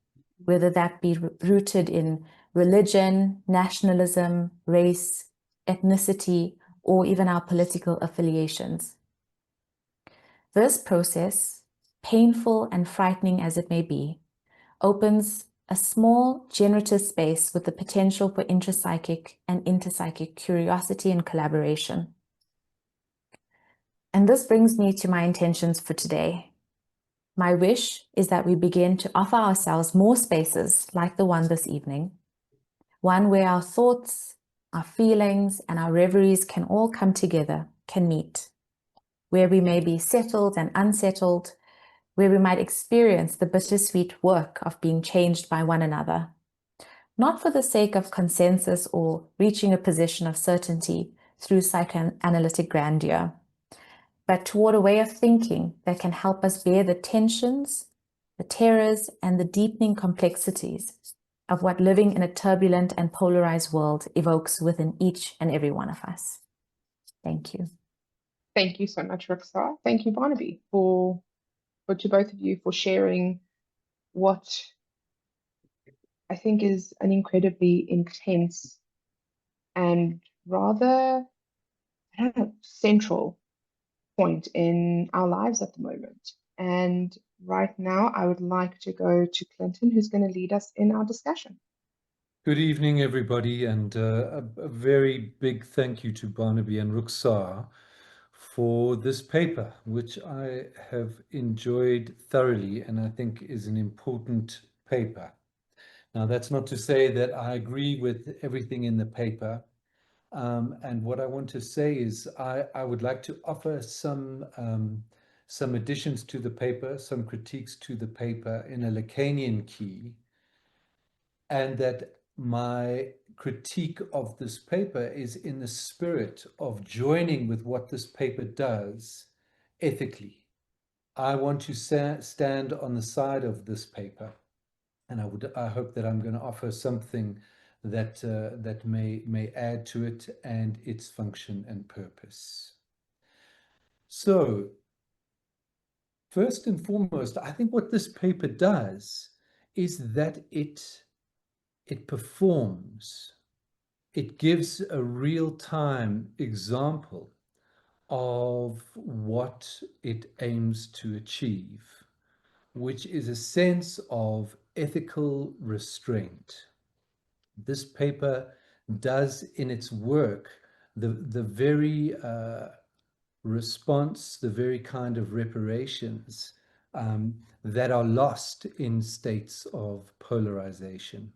whether that be rooted in religion, nationalism, race, ethnicity, or even our political affiliations. This process, painful and frightening as it may be, opens a small generative space with the potential for intrapsychic and interpsychic curiosity and collaboration. And this brings me to my intentions for today. My wish is that we begin to offer ourselves more spaces like the one this evening, one where our thoughts, our feelings, and our reveries can all come together, can meet, where we may be settled and unsettled, where we might experience the bittersweet work of being changed by one another, not for the sake of consensus or reaching a position of certainty through psychoanalytic grandeur, but toward a way of thinking that can help us bear the tensions, the terrors, and the deepening complexities of what living in a turbulent and polarized world evokes within each and every one of us. Thank you. Thank you so much, Roxar. Thank you, Barnaby, for to both of you for sharing what I think is an incredibly intense and rather, I don't know, central point in our lives at the moment. And right now, I would like to go to Clinton, who's going to lead us in our discussion. Good evening, everybody, and a very big thank you to Barnaby and Ruxar for this paper, which I have enjoyed thoroughly and I think is an important paper. Now, that's not to say that I agree with everything in the paper. And what I want to say is I would like to offer some additions to the paper, some critiques to the paper in a Lacanian key, and that my critique of this paper is in the spirit of joining with what this paper does ethically. I want to stand on the side of this paper, and I hope that I'm going to offer something that that may add to it and its function and purpose. So, first and foremost, I think what this paper does is that it performs. It gives a real-time example of what it aims to achieve, which is a sense of ethical restraint. This paper does in its work the very response, the very kind of reparations that are lost in states of polarization.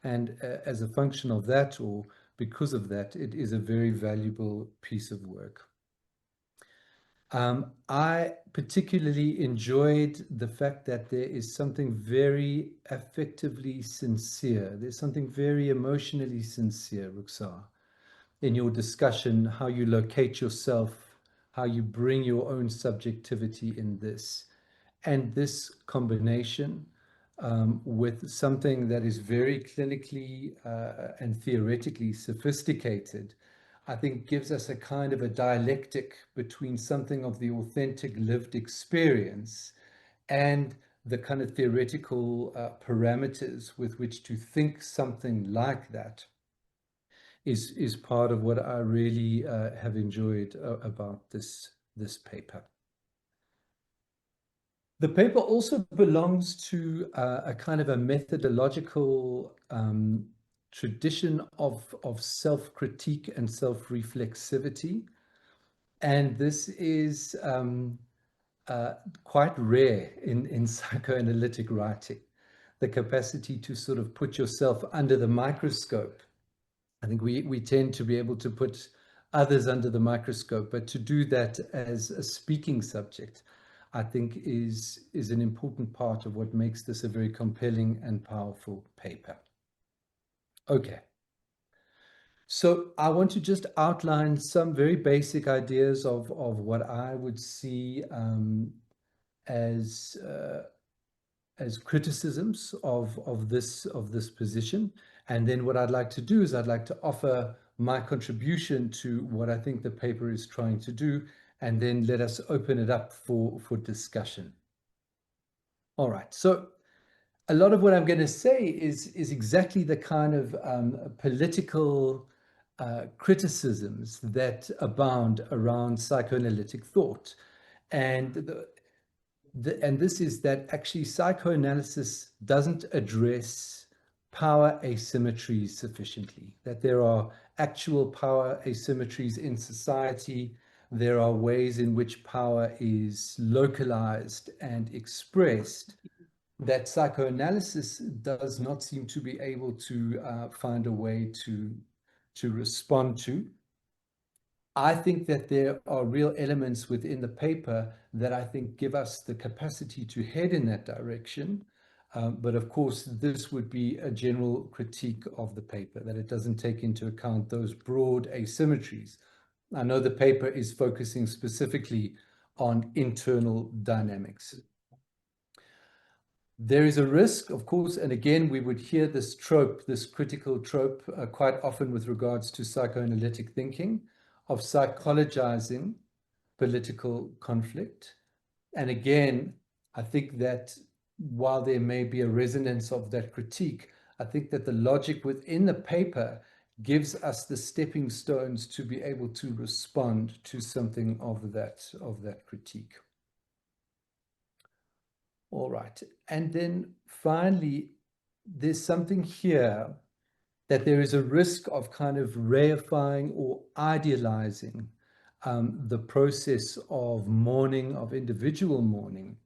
And as a function of that, or because of that, it is a very valuable piece of work. I particularly enjoyed the fact that there is something very affectively sincere. There's something very emotionally sincere, Ruxar, in your discussion, how you locate yourself, how you bring your own subjectivity in this. And this combination with something that is very clinically and theoretically sophisticated, I think gives us a kind of a dialectic between something of the authentic lived experience and the kind of theoretical parameters with which to think something like that is part of what I really have enjoyed about this paper. The paper also belongs to a kind of a methodological tradition of self-critique and self-reflexivity. And this is quite rare in psychoanalytic writing, the capacity to sort of put yourself under the microscope. I think we tend to be able to put others under the microscope, but to do that as a speaking subject, I think is an important part of what makes this a very compelling and powerful paper. Okay. So I want to just outline some very basic ideas of what I would see as criticisms of this position. And then what I'd like to do is I'd like to offer my contribution to what I think the paper is trying to do, and then let us open it up for discussion. All right, so a lot of what I'm going to say is exactly the kind of political criticisms that abound around psychoanalytic thought. And and this is that actually psychoanalysis doesn't address power asymmetries sufficiently, that there are actual power asymmetries in society, there are ways in which power is localized and expressed that psychoanalysis does not seem to be able to find a way to respond to. I think that there are real elements within the paper that I think give us the capacity to head in that direction. But of course, this would be a general critique of the paper, that it doesn't take into account those broad asymmetries. I know the paper is focusing specifically on internal dynamics. There is a risk, of course, and again, we would hear this trope, this critical trope, quite often with regards to psychoanalytic thinking, of psychologizing political conflict. And again, I think that while there may be a resonance of that critique, I think that the logic within the paper gives us the stepping stones to be able to respond to something of that critique. All right. And then finally, there's something here that there is a risk of kind of reifying or idealizing the process of mourning, of individual mourning.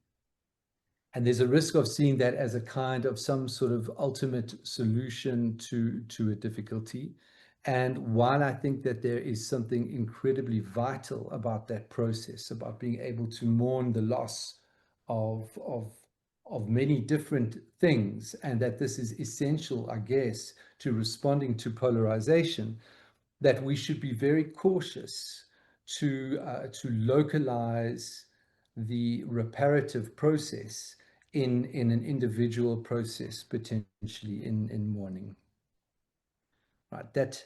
And there's a risk of seeing that as a kind of some sort of ultimate solution to a difficulty. And while I think that there is something incredibly vital about that process, about being able to mourn the loss of many different things, and that this is essential, I guess, to responding to polarization, that we should be very cautious to localize the reparative process in an individual process, potentially in mourning. Right,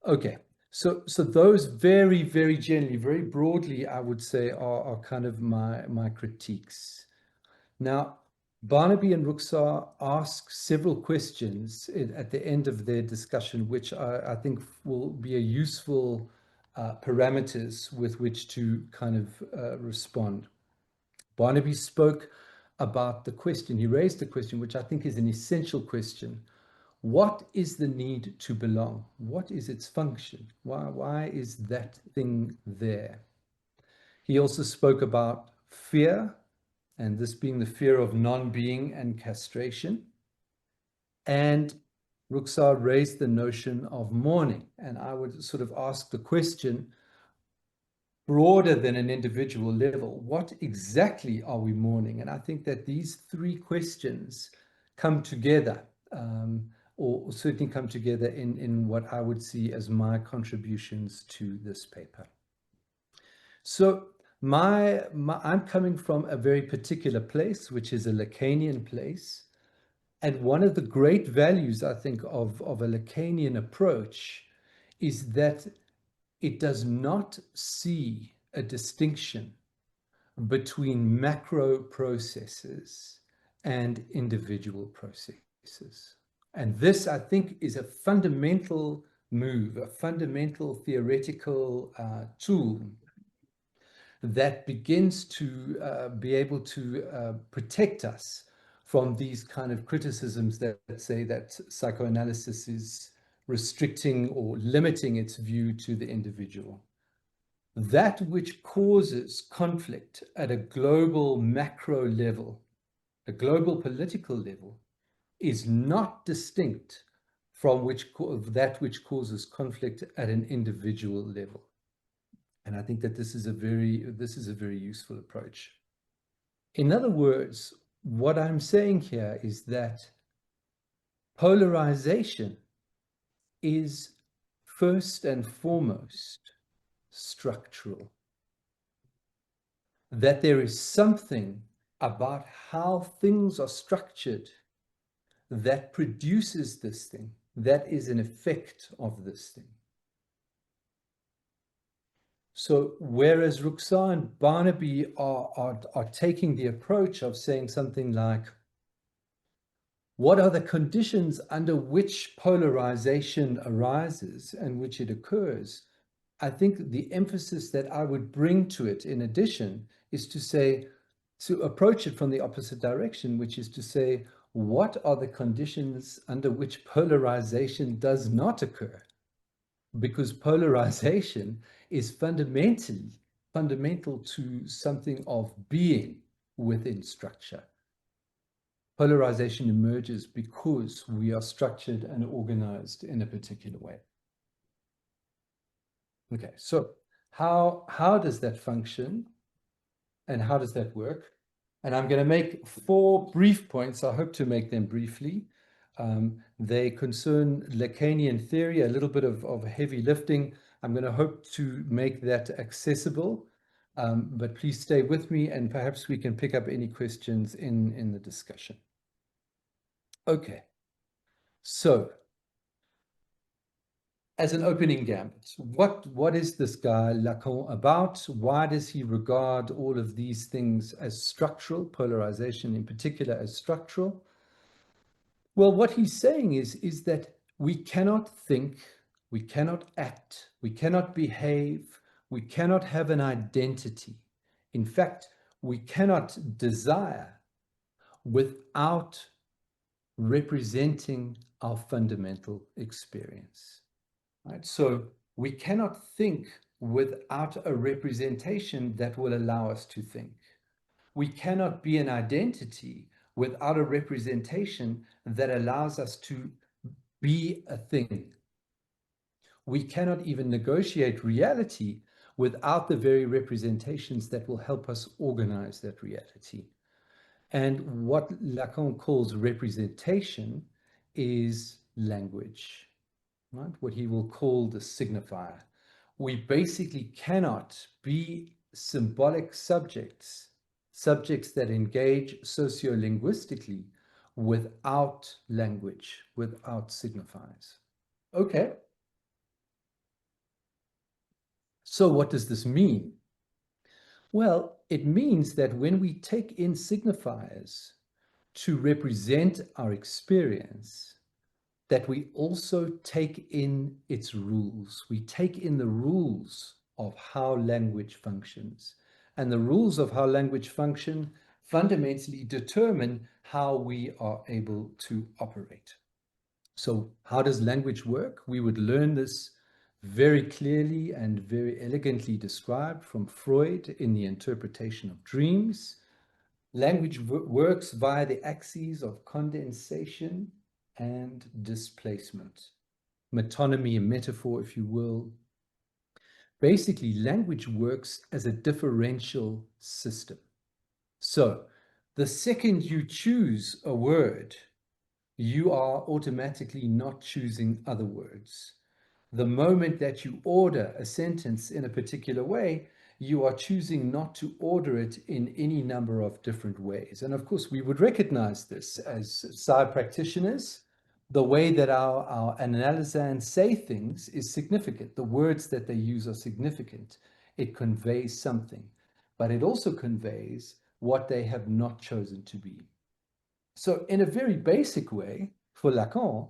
okay. So those very, very generally, very broadly, I would say are kind of my critiques. Now, Barnaby and Ruxar ask several questions at the end of their discussion, which I think will be a useful parameters with which to kind of respond. Barnaby spoke about the question, he raised the question, which I think is an essential question. What is the need to belong? What is its function? Why is that thing there? He also spoke about fear, and this being the fear of non-being and castration. And Ruxar raised the notion of mourning. And I would sort of ask the question, broader than an individual level, what exactly are we mourning? And I think that these three questions come together, or certainly come together in what I would see as my contributions to this paper. So I'm coming from a very particular place, which is a Lacanian place. And one of the great values, I think, of a Lacanian approach is that it does not see a distinction between macro processes and individual processes. And this, I think, is a fundamental move, a fundamental theoretical tool that begins to be able to protect us from these kind of criticisms that say that psychoanalysis is restricting or limiting its view to the individual. That which causes conflict at a global macro level, a global political level, is not distinct from that which causes conflict at an individual level. And I think that this is a very useful approach. In other words, what I'm saying here is that polarization is first and foremost structural. That there is something about how things are structured that produces this thing, that is an effect of this thing. So whereas Ruxar and Barnaby are taking the approach of saying something like, what are the conditions under which polarization arises and which it occurs? I think the emphasis that I would bring to it in addition is to approach it from the opposite direction, which is to say, what are the conditions under which polarization does not occur? Because polarization is fundamentally fundamental to something of being within structure. Polarization emerges because we are structured and organized in a particular way. Okay, so how does that function and how does that work? And I'm going to make 4 brief points. I hope to make them briefly. They concern Lacanian theory, a little bit of heavy lifting. I'm going to hope to make that accessible, but please stay with me and perhaps we can pick up any questions in the discussion. Okay, so as an opening gambit, what is this guy Lacan about? Why does he regard all of these things as structural, polarization in particular as structural? Well, what he's saying is that we cannot think, we cannot act, we cannot behave, we cannot have an identity. In fact, we cannot desire without representing our fundamental experience. Right? So we cannot think without a representation that will allow us to think. We cannot be an identity without a representation that allows us to be a thing. We cannot even negotiate reality without the very representations that will help us organize that reality. And what Lacan calls representation is language. Right? What he will call the signifier. We basically cannot be symbolic subjects that engage sociolinguistically without language, without signifiers. Okay. So what does this mean? Well, it means that when we take in signifiers to represent our experience, that we also take in its rules. We take in the rules of how language functions. And the rules of how language function fundamentally determine how we are able to operate. So how does language work? We would learn this very clearly and very elegantly described from Freud in the interpretation of dreams. Language works via the axes of condensation and displacement. Metonymy, a metaphor, if you will. Basically, language works as a differential system. So the second you choose a word, you are automatically not choosing other words. The moment that you order a sentence in a particular way, you are choosing not to order it in any number of different ways. And of course, we would recognize this as Psy practitioners. The way that our analysans say things is significant. The words that they use are significant. It conveys something, but it also conveys what they have not chosen to be. So in a very basic way, for Lacan,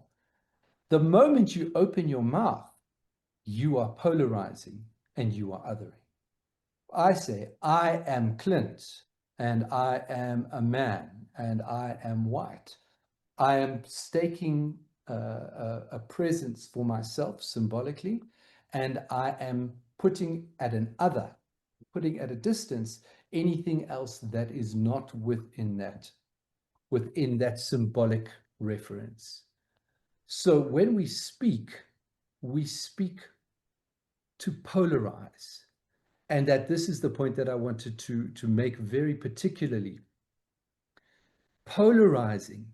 the moment you open your mouth, you are polarizing and you are othering. I say, I am Clint, and I am a man, and I am white. I am staking a presence for myself symbolically, and I am putting at an other, putting at a distance anything else that is not within that symbolic reference. So when we speak to polarize. And that this is the point that I wanted to make very particularly. Polarizing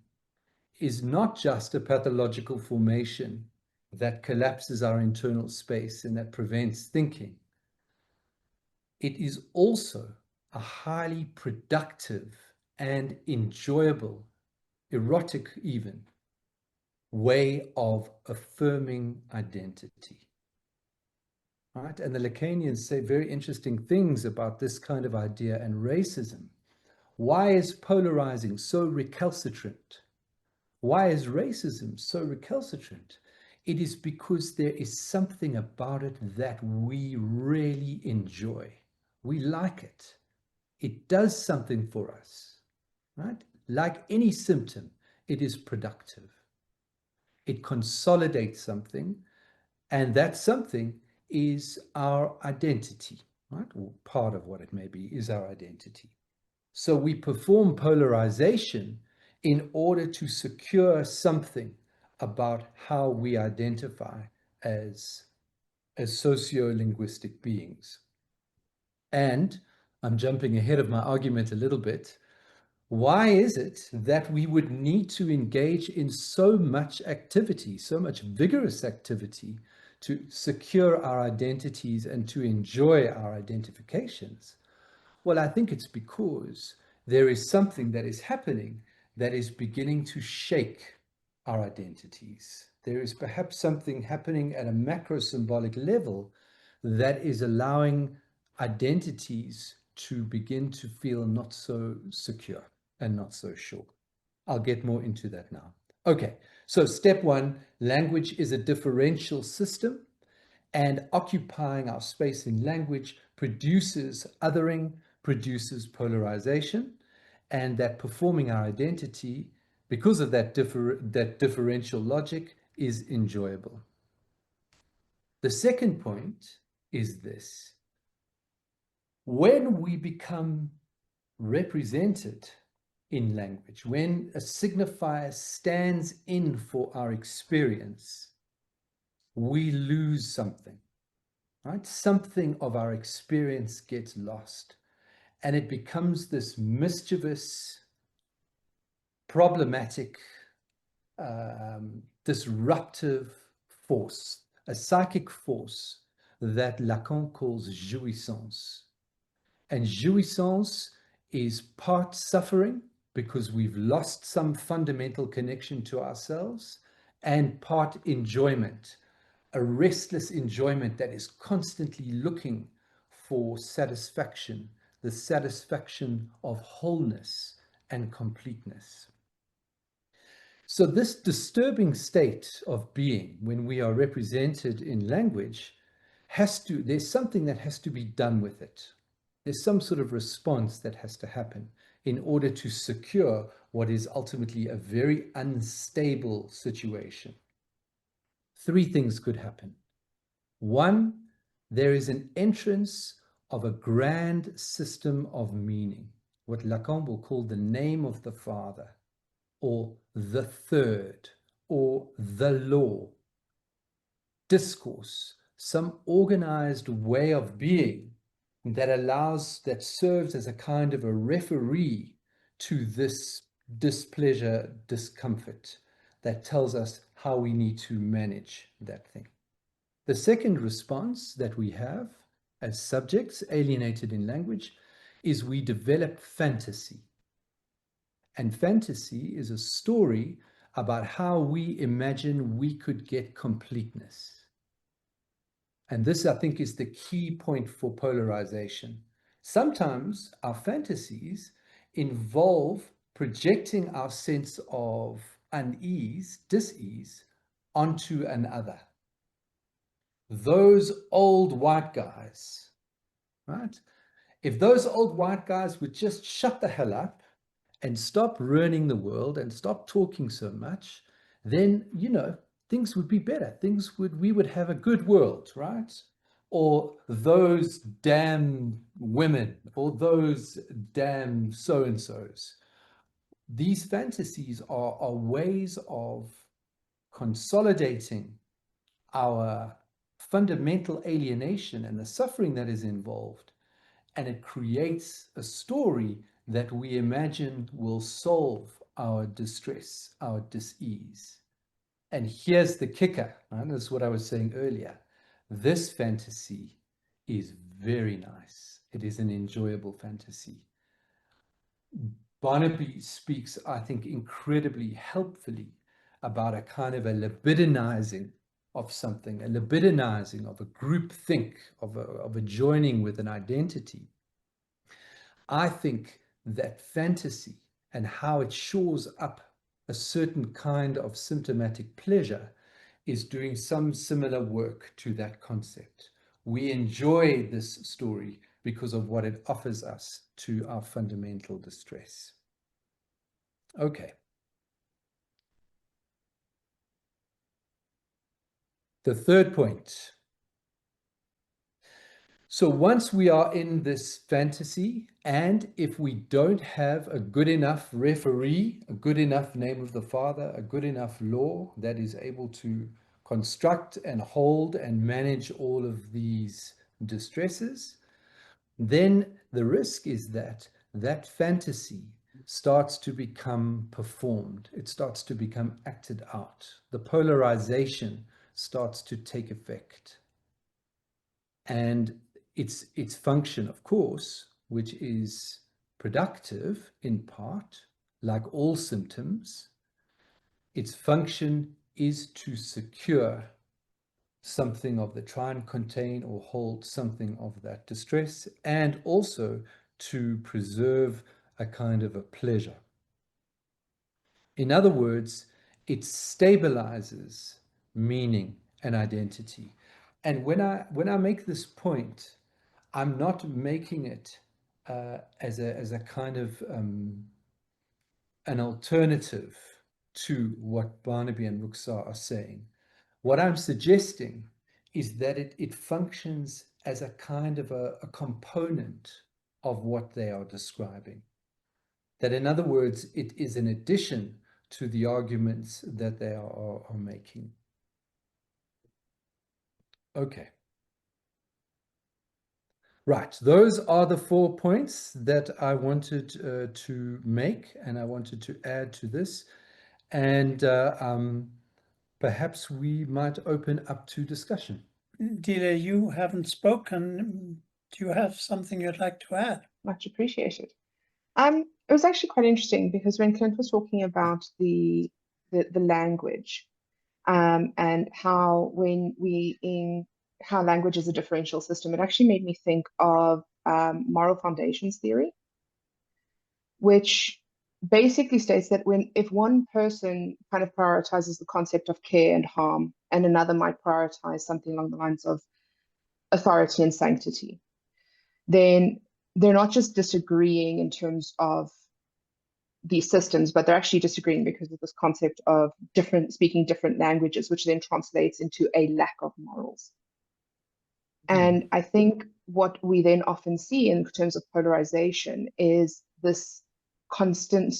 is not just a pathological formation that collapses our internal space and that prevents thinking. It is also a highly productive and enjoyable, erotic even, way of affirming identity. Right? And the Lacanians say very interesting things about this kind of idea and racism. Why is polarizing so recalcitrant? Why is racism so recalcitrant? It is because there is something about it that we really enjoy. We like it. It does something for us, right? Like any symptom, it is productive. It consolidates something, and that something is our identity. right? Or part of what it may be is our identity. So we perform polarization in order to secure something about how we identify as socio-linguistic beings. And I'm jumping ahead of my argument a little bit. Why is it that we would need to engage in so much activity, so much vigorous activity to secure our identities and to enjoy our identifications? Well, I think it's because there is something that is happening that is beginning to shake our identities. There is perhaps something happening at a macro symbolic level that is allowing identities to begin to feel not so secure and not so sure. I'll get more into that now. Okay, so step one, language is a differential system, and occupying our space in language produces othering, produces polarization, and that performing our identity, because of that differential logic, is enjoyable. The second point is this. When we become represented in language, when a signifier stands in for our experience, we lose something, right? Something of our experience gets lost, and it becomes this mischievous, problematic, disruptive force, a psychic force that Lacan calls jouissance. And jouissance is part suffering because we've lost some fundamental connection to ourselves, and part enjoyment, a restless enjoyment that is constantly looking for satisfaction, the satisfaction of wholeness and completeness. So this disturbing state of being, when we are represented in language, there's something that has to be done with it. There's some sort of response that has to happen in order to secure what is ultimately a very unstable situation. Three things could happen. One, there is an entrance of a grand system of meaning, what Lacan will call the name of the Father, or the third, or the law. Discourse, some organized way of being that serves as a kind of a referee to this displeasure, discomfort, that tells us how we need to manage that thing. The second response that we have as subjects alienated in language is we develop fantasy. And fantasy is a story about how we imagine we could get completeness. And this, I think, is the key point for polarization. Sometimes our fantasies involve projecting our sense of unease, dis-ease, onto another. Those old white guys, right? If those old white guys would just shut the hell up and stop ruining the world and stop talking so much, then, things would be better. We would have a good world, right? Or those damn women, or those damn so-and-sos. These fantasies are ways of consolidating our fundamental alienation and the suffering that is involved. And it creates a story that we imagine will solve our distress, our dis-ease. And here's the kicker, and this is what I was saying earlier. This fantasy is very nice. It is an enjoyable fantasy. Barnaby speaks, I think, incredibly helpfully about a kind of a libidinizing of something, a libidinizing of a group think, of a joining with an identity. I think that fantasy and how it shores up a certain kind of symptomatic pleasure is doing some similar work to that concept. We enjoy this story because of what it offers us to our fundamental distress. Okay. The third point. So once we are in this fantasy, and if we don't have a good enough referee, a good enough name of the Father, a good enough law that is able to construct and hold and manage all of these distresses, then the risk is that that fantasy starts to become performed. It starts to become acted out. The polarization starts to take effect. And its function, of course, which is productive in part, like all symptoms, its function is to secure something of the, try and contain or hold something of that distress, and also to preserve a kind of a pleasure. In other words, it stabilizes meaning and identity. And when I make this point, I'm not making it as a kind of an alternative to what Barnaby and Ruxar are saying. What I'm suggesting is that it functions as a kind of a component of what they are describing. That, in other words, it is an addition to the arguments that they are making. Okay. Right, those are the 4 points that I wanted to make, and I wanted to add to this. And perhaps we might open up to discussion. Delia, you haven't spoken. Do you have something you'd like to add? Much appreciated. It was actually quite interesting because when Clint was talking about the language, and how how language is a differential system, it actually made me think of moral foundations theory, which basically states that if one person kind of prioritizes the concept of care and harm, and another might prioritize something along the lines of authority and sanctity, then they're not just disagreeing in terms of these systems, but they're actually disagreeing because of this concept of speaking different languages, which then translates into a lack of morals. And I think what we then often see in terms of polarization is this constant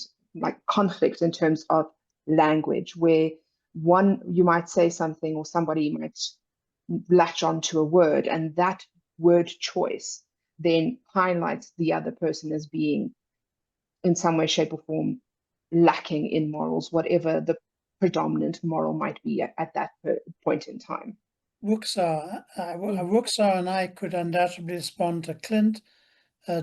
conflict in terms of language, where you might say something or somebody might latch onto a word, and that word choice then highlights the other person as being in some way, shape, or form lacking in morals, whatever the predominant moral might be at that point in time. Ruxar and I could undoubtedly respond to Clint,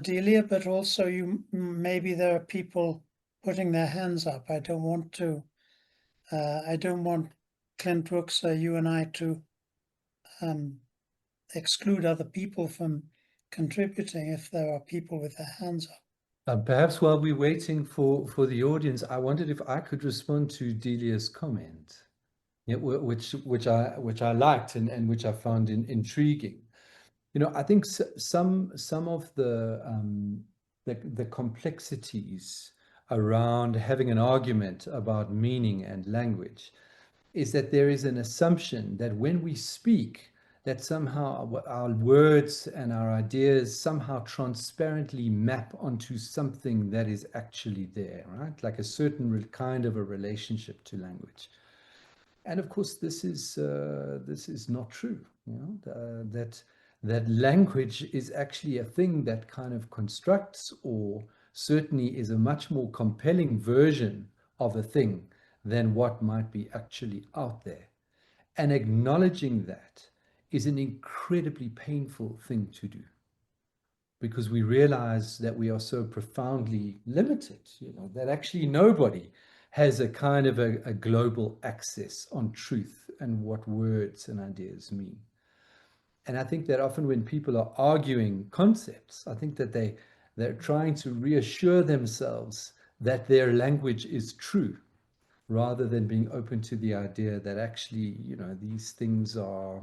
Delia, but also maybe there are people putting their hands up. I don't want Clint, Ruxar, you and I to exclude other people from contributing if there are people with their hands up. Perhaps while we're waiting for the audience, I wondered if I could respond to Delia's comment, which I liked and which I found intriguing. You know, I think some of the complexities around having an argument about meaning and language is that there is an assumption that when we speak, that somehow our words and our ideas somehow transparently map onto something that is actually there, right? Like a certain kind of a relationship to language. And of course, this is not true. You know, that language is actually a thing that kind of constructs, or certainly is a much more compelling version of a thing than what might be actually out there. And acknowledging that is an incredibly painful thing to do, because we realize that we are so profoundly limited, you know, that actually nobody has a kind of a global access on truth and what words and ideas mean. And I think that often when people are arguing concepts, I think that they're trying to reassure themselves that their language is true, rather than being open to the idea that actually, you know, these things are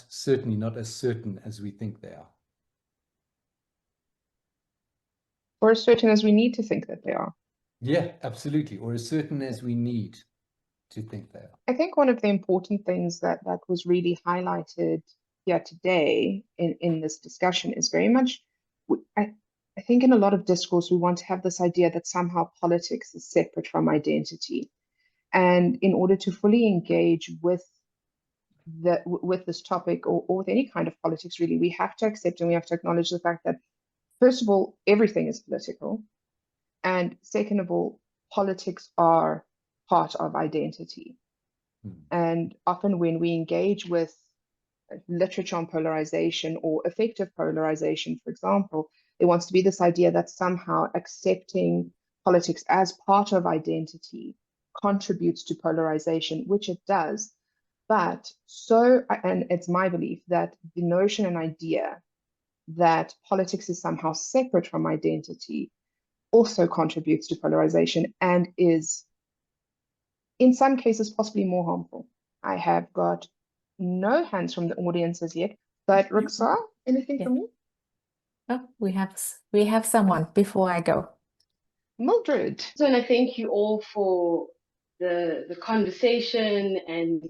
certainly not as certain as we think they are. Or as certain as we need to think that they are. Yeah, absolutely. Or as certain as we need to think they are. I think one of the important things that was really highlighted here today in this discussion is very much, I think in a lot of discourse, we want to have this idea that somehow politics is separate from identity. And in order to fully engage with this topic or with any kind of politics, really, we have to accept and we have to acknowledge the fact that, first of all, everything is political. And second of all, politics are part of identity. And often when we engage with literature on polarization or effective polarization, for example, there wants to be this idea that somehow accepting politics as part of identity contributes to polarization, which it does. But and it's my belief that the notion and idea that politics is somehow separate from identity also contributes to polarization and is, in some cases, possibly more harmful. I have got no hands from the audiences yet, but Ruxa, anything from you? Oh, we have someone before I go. Mildred. So, and I thank you all for the conversation, and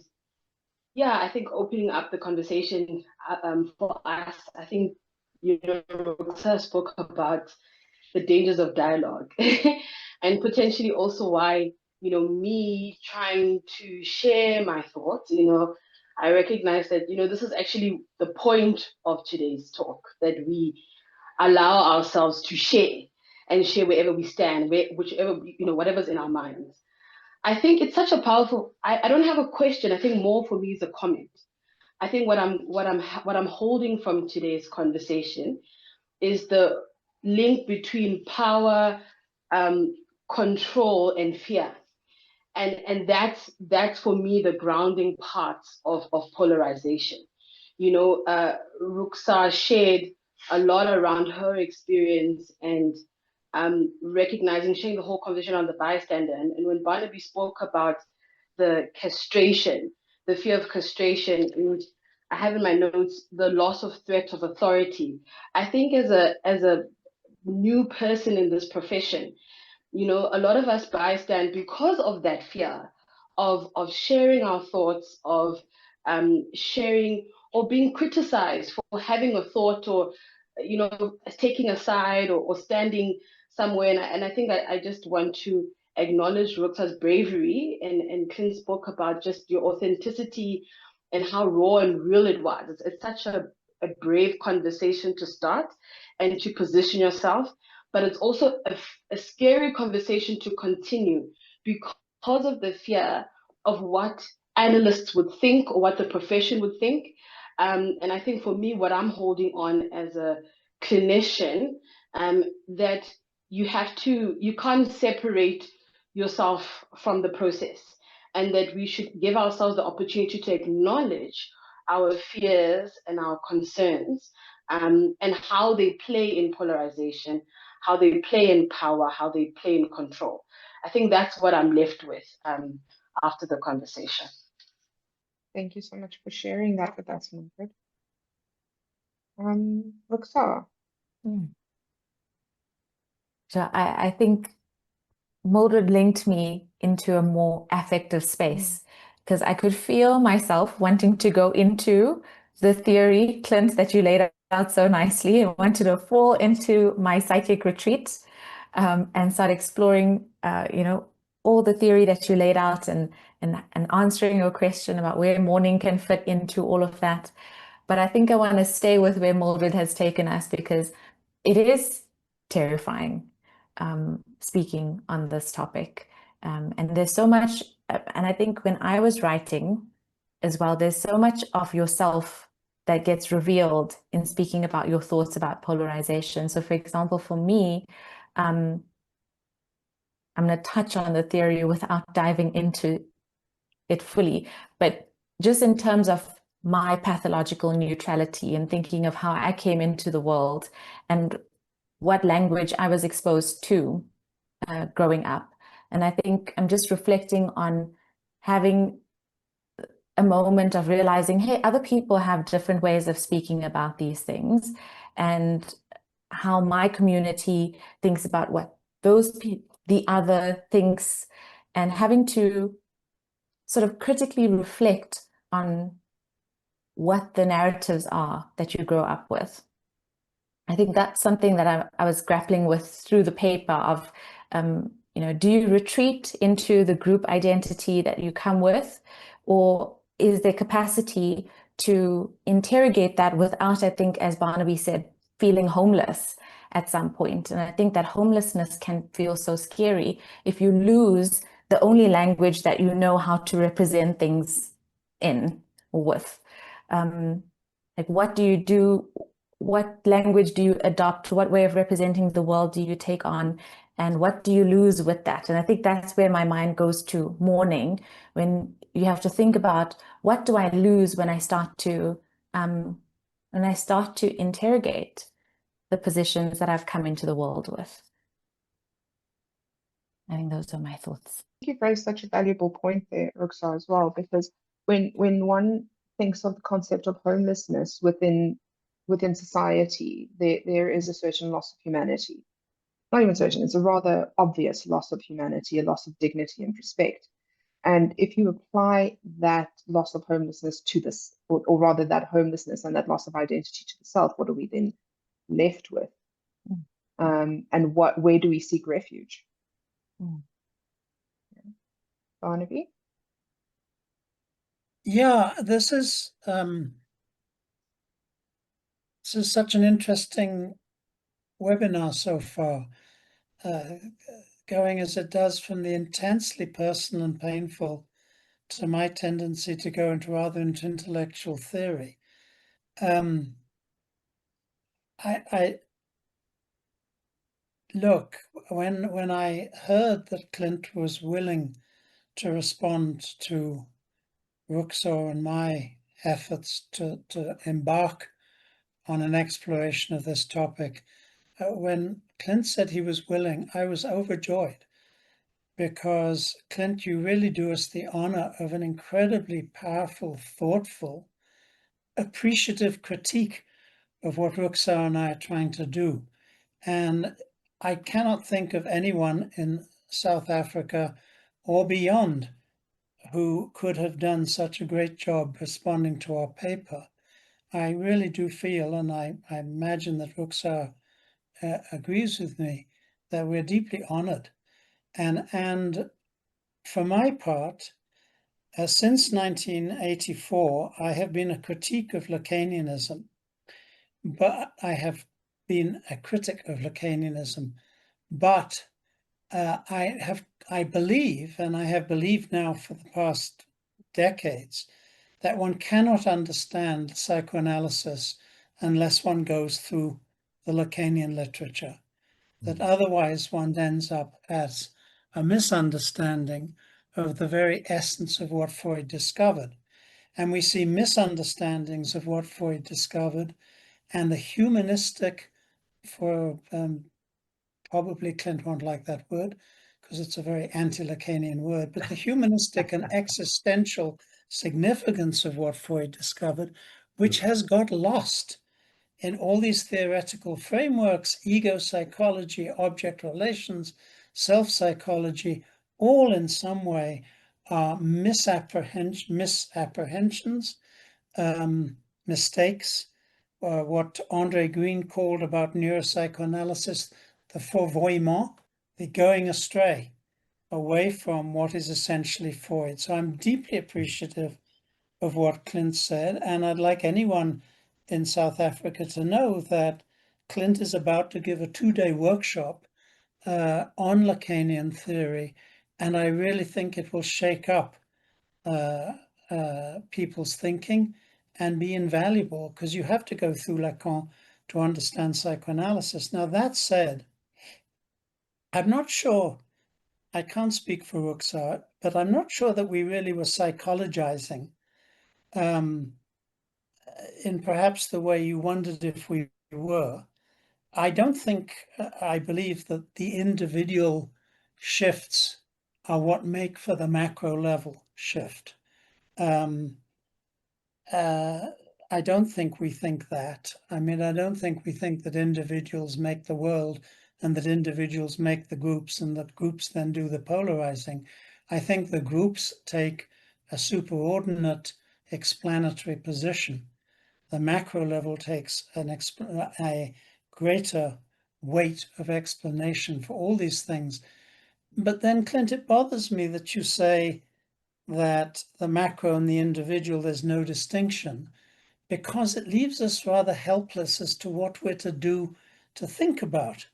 yeah, I think opening up the conversation for us. I think Ruxa spoke about the dangers of dialogue, and potentially also why me trying to share my thoughts. I recognize that this is actually the point of today's talk, that we allow ourselves to share and share wherever we stand, whichever whatever's in our minds. I think it's such a powerful. I don't have a question. I think more for me is a comment. I think what I'm holding from today's conversation is the link between power, control, and fear, and that's for me the grounding parts of polarization. Ruxa shared a lot around her experience and sharing the whole conversation on the bystander. And when Barnaby spoke about the castration, the fear of castration, and I have in my notes the loss of threat of authority. I think as a new person in this profession, a lot of us bystand because of that fear of sharing our thoughts, of sharing or being criticized for having a thought, or taking a side, or standing somewhere. And I think I just want to acknowledge Ruxa's bravery, and Clint spoke about just your authenticity and how raw and real it was. It's such a brave conversation to start and to position yourself, but it's also a scary conversation to continue because of the fear of what analysts would think or what the profession would think. And I think for me, what I'm holding on as a clinician, that you can't separate yourself from the process, and that we should give ourselves the opportunity to acknowledge our fears and our concerns, and how they play in polarization, how they play in power, how they play in control. I think that's what I'm left with after the conversation. Thank you so much for sharing that with us, Mildred. Ruxa. So I think Mildred linked me into a more affective space, because I could feel myself wanting to go into the theory, Clint, that you laid out so nicely. I wanted to fall into my psychic retreat and start exploring, all the theory that you laid out, and answering your question about where mourning can fit into all of that. But I think I want to stay with where Mildred has taken us, because it is terrifying speaking on this topic. And there's so much, and I think when I was writing as well, there's so much of yourself that gets revealed in speaking about your thoughts about polarization. So for example, for me, I'm going to touch on the theory without diving into it fully, but just in terms of my pathological neutrality and thinking of how I came into the world and what language I was exposed to growing up. And I think I'm just reflecting on having a moment of realizing, hey, other people have different ways of speaking about these things, and how my community thinks about what the other thinks, and having to sort of critically reflect on what the narratives are that you grow up with. I think that's something that I was grappling with through the paper of, do you retreat into the group identity that you come with, or is there capacity to interrogate that without, I think, as Barnaby said, feeling homeless at some point? And I think that homelessness can feel so scary if you lose the only language that you know how to represent things in or with. Like, what do you do? What language do you adopt? What way of representing the world do you take on? And what do you lose with that? And I think that's where my mind goes to mourning, when you have to think about, what do I lose when I start to interrogate the positions that I've come into the world with? I think those are my thoughts. You've raised such a valuable point there, Ruxa, as well, because when one thinks of the concept of homelessness within society, there is a certain loss of humanity. Not even certain, it's a rather obvious loss of humanity, a loss of dignity and respect. And if you apply that loss of homelessness to this, or rather that homelessness and that loss of identity to the self, what are we then left with? And where do we seek refuge? Barnaby? Yeah, this is such an interesting webinar so far, going as it does from the intensely personal and painful to my tendency to go into rather into intellectual theory. I look, when I heard that Clint was willing to respond to Ruxa and my efforts to embark on an exploration of this topic, when Clint said he was willing, I was overjoyed, because Clint, you really do us the honor of an incredibly powerful, thoughtful, appreciative critique of what Ruxa and I are trying to do. And I cannot think of anyone in South Africa or beyond who could have done such a great job responding to our paper. I really do feel, and I imagine that Ruxa agrees with me, that we're deeply honored. And for my part, since 1984, I have been a critique of Lacanianism, but I have been a critic of Lacanianism. But I believe, and I have believed now for the past decades, that one cannot understand psychoanalysis unless one goes through the Lacanian literature, that otherwise one ends up as a misunderstanding of the very essence of what Freud discovered. And we see misunderstandings of what Freud discovered, and the humanistic, for probably Clint won't like that word because it's a very anti-Lacanian word, but the humanistic and existential significance of what Freud discovered, which has got lost in all these theoretical frameworks, ego psychology, object relations, self-psychology, all in some way are misapprehensions, mistakes, what Andre Green called about neuropsychoanalysis, the fourvoiement, the going astray away from what is essentially Freud. So I'm deeply appreciative of what Clint said, and I'd like anyone in South Africa to know that Clint is about to give a 2-day workshop on Lacanian theory, and I really think it will shake up people's thinking and be invaluable, because you have to go through Lacan to understand psychoanalysis. Now, that said, I'm not sure, I can't speak for Ruxa, but I'm not sure that we really were psychologizing in perhaps the way you wondered if we were. I don't think, I believe that the individual shifts are what make for the macro level shift. I don't think we think that. I mean, I don't think we think that individuals make the world and that individuals make the groups and that groups then do the polarizing. I think the groups take a superordinate explanatory position. The macro level takes a greater weight of explanation for all these things. But then, Clint, it bothers me that you say that the macro and the individual, there's no distinction, because it leaves us rather helpless as to what we're to do to think about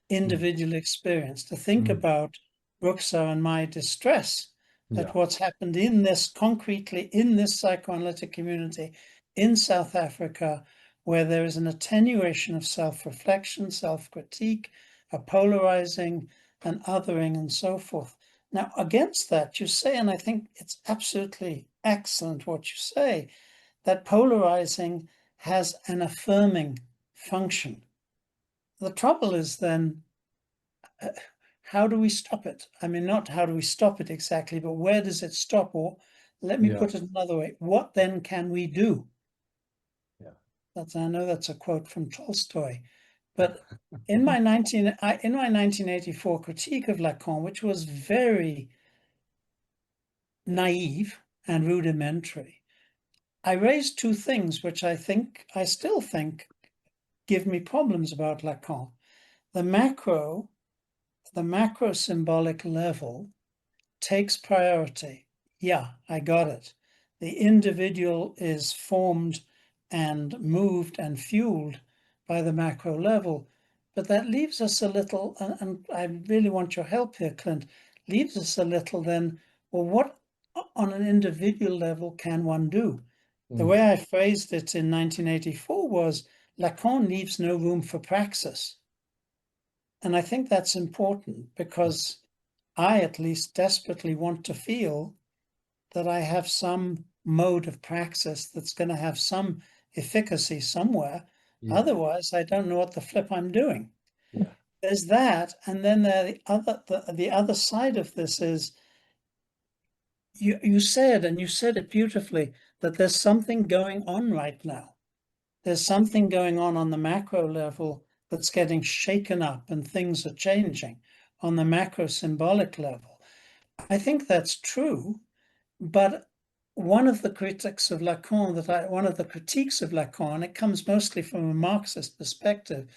individual experience, to think about Ruxa and my distress at what's happened in this concretely, in this psychoanalytic community in South Africa, where there is an attenuation of self-reflection, self-critique, a polarizing, an othering, and so forth. Now, against that, you say, and I think it's absolutely excellent what you say, that polarizing has an affirming function. The trouble is then, how do we stop it? I mean, not how do we stop it exactly, but where does it stop? Or let me put it another way, what then can we do? I know that's a quote from Tolstoy, but in my 1984 critique of Lacan, which was very naive and rudimentary, I raised two things which I still think give me problems about Lacan. The macro symbolic level takes priority. Yeah, I got it. The individual is formed and moved and fueled by the macro level. But that leaves us a little, and I really want your help here, Clint, leaves us a little then, well, what on an individual level can one do? The way I phrased it in 1984 was, Lacan leaves no room for praxis. And I think that's important because I at least desperately want to feel that I have some mode of praxis that's going to have some efficacy somewhere. Otherwise, I don't know what the flip I'm doing. There's that, and then the other side of this is you said, and you said it beautifully, that there's something going on right now. There's something going on the macro level that's getting shaken up and things are changing on the macro symbolic level. I think that's true, but one of the critiques of Lacan it comes mostly from a Marxist perspective,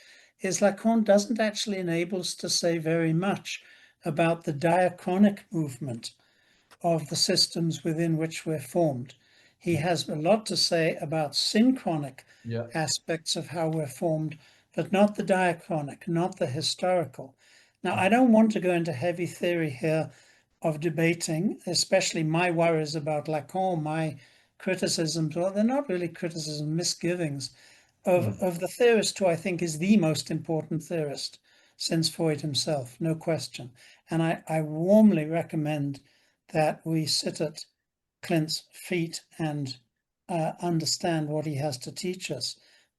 is Lacan doesn't actually enable us to say very much about the diachronic movement of the systems within which we're formed. He has a lot to say about synchronic aspects of how we're formed, but not the diachronic, not the historical. Now, I don't want to go into heavy theory here of debating, especially my worries about Lacan, my criticisms, well, they're not really criticism, misgivings of the theorist who I think is the most important theorist since Freud himself, no question. And I warmly recommend that we sit at Clint's feet and understand what he has to teach us.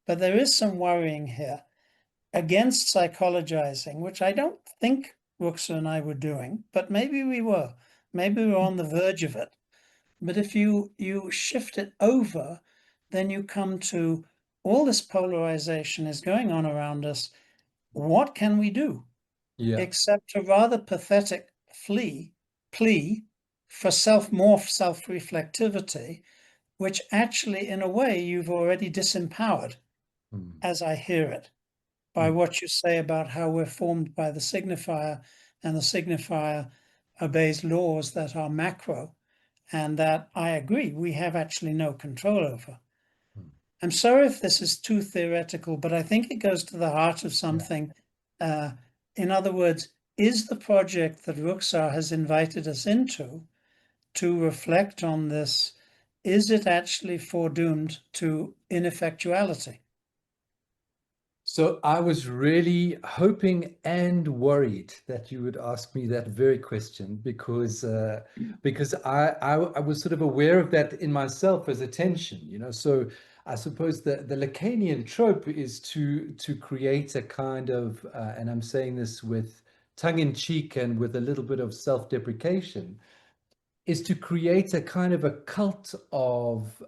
But there is some worrying here against psychologizing, which I don't think Ruxa and I were doing, but maybe we were. Maybe we were on the verge of it. But if you shift it over, then you come to all this polarization is going on around us. What can we do? Except a rather pathetic plea for more self-reflectivity, which actually, in a way, you've already disempowered, as I hear it, by what you say about how we're formed by the signifier, and the signifier obeys laws that are macro, and that I agree, we have actually no control over. I'm sorry if this is too theoretical, but I think it goes to the heart of something. In other words, is the project that Ruxa has invited us into to reflect on this, is it actually foredoomed to ineffectuality? So I was really hoping and worried that you would ask me that very question because I was sort of aware of that in myself as a tension, So I suppose the Lacanian trope is to create a kind of, and I'm saying this with tongue in cheek and with a little bit of self-deprecation, is to create a kind of a cult of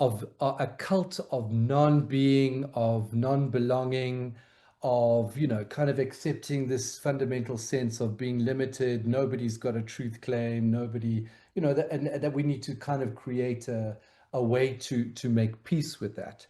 a cult of non-being, of non-belonging, of, kind of accepting this fundamental sense of being limited. Nobody's got a truth claim. Nobody you know, that we need to kind of create a way to make peace with that.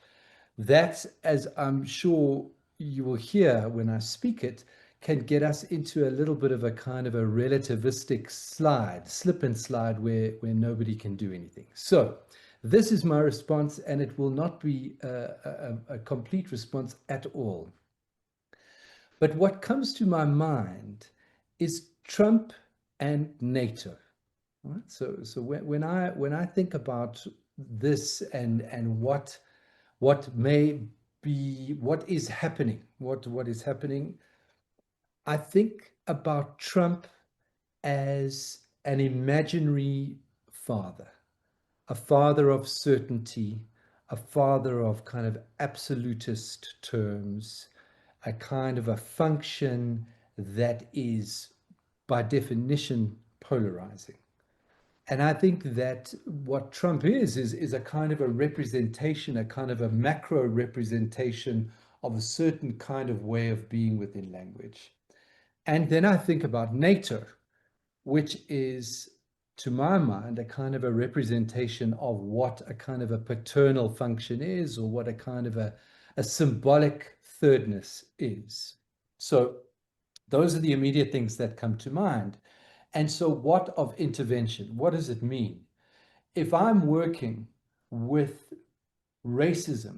That, as I'm sure you will hear when I speak it, can get us into a little bit of a kind of a relativistic slip and slide where nobody can do anything. So this is my response, and it will not be a complete response at all. But what comes to my mind is Trump and NATO. Right? So when I think about this and what may be, what is happening, I think about Trump as an imaginary father, a father of certainty, a father of kind of absolutist terms, a kind of a function that is by definition polarizing. And I think that what Trump is a kind of a representation, a kind of a macro representation of a certain kind of way of being within language. And then I think about NATO, which is, to my mind, a kind of a representation of what a kind of a paternal function is, or what a kind of a symbolic thirdness is. So those are the immediate things that come to mind. And so what of intervention? What does it mean? If I'm working with racism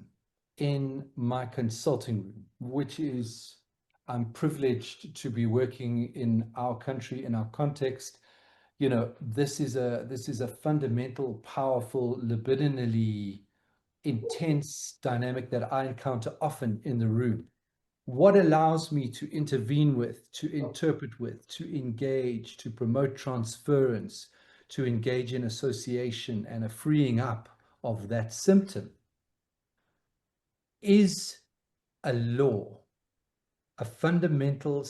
in my consulting room, which is, I'm privileged to be working in our country, in our context, you know, this is a fundamental, powerful, libidinally intense dynamic that I encounter often in the room. What allows me to intervene with, to interpret with, to engage, to promote transference, to engage in association and a freeing up of that symptom is a law, a fundamental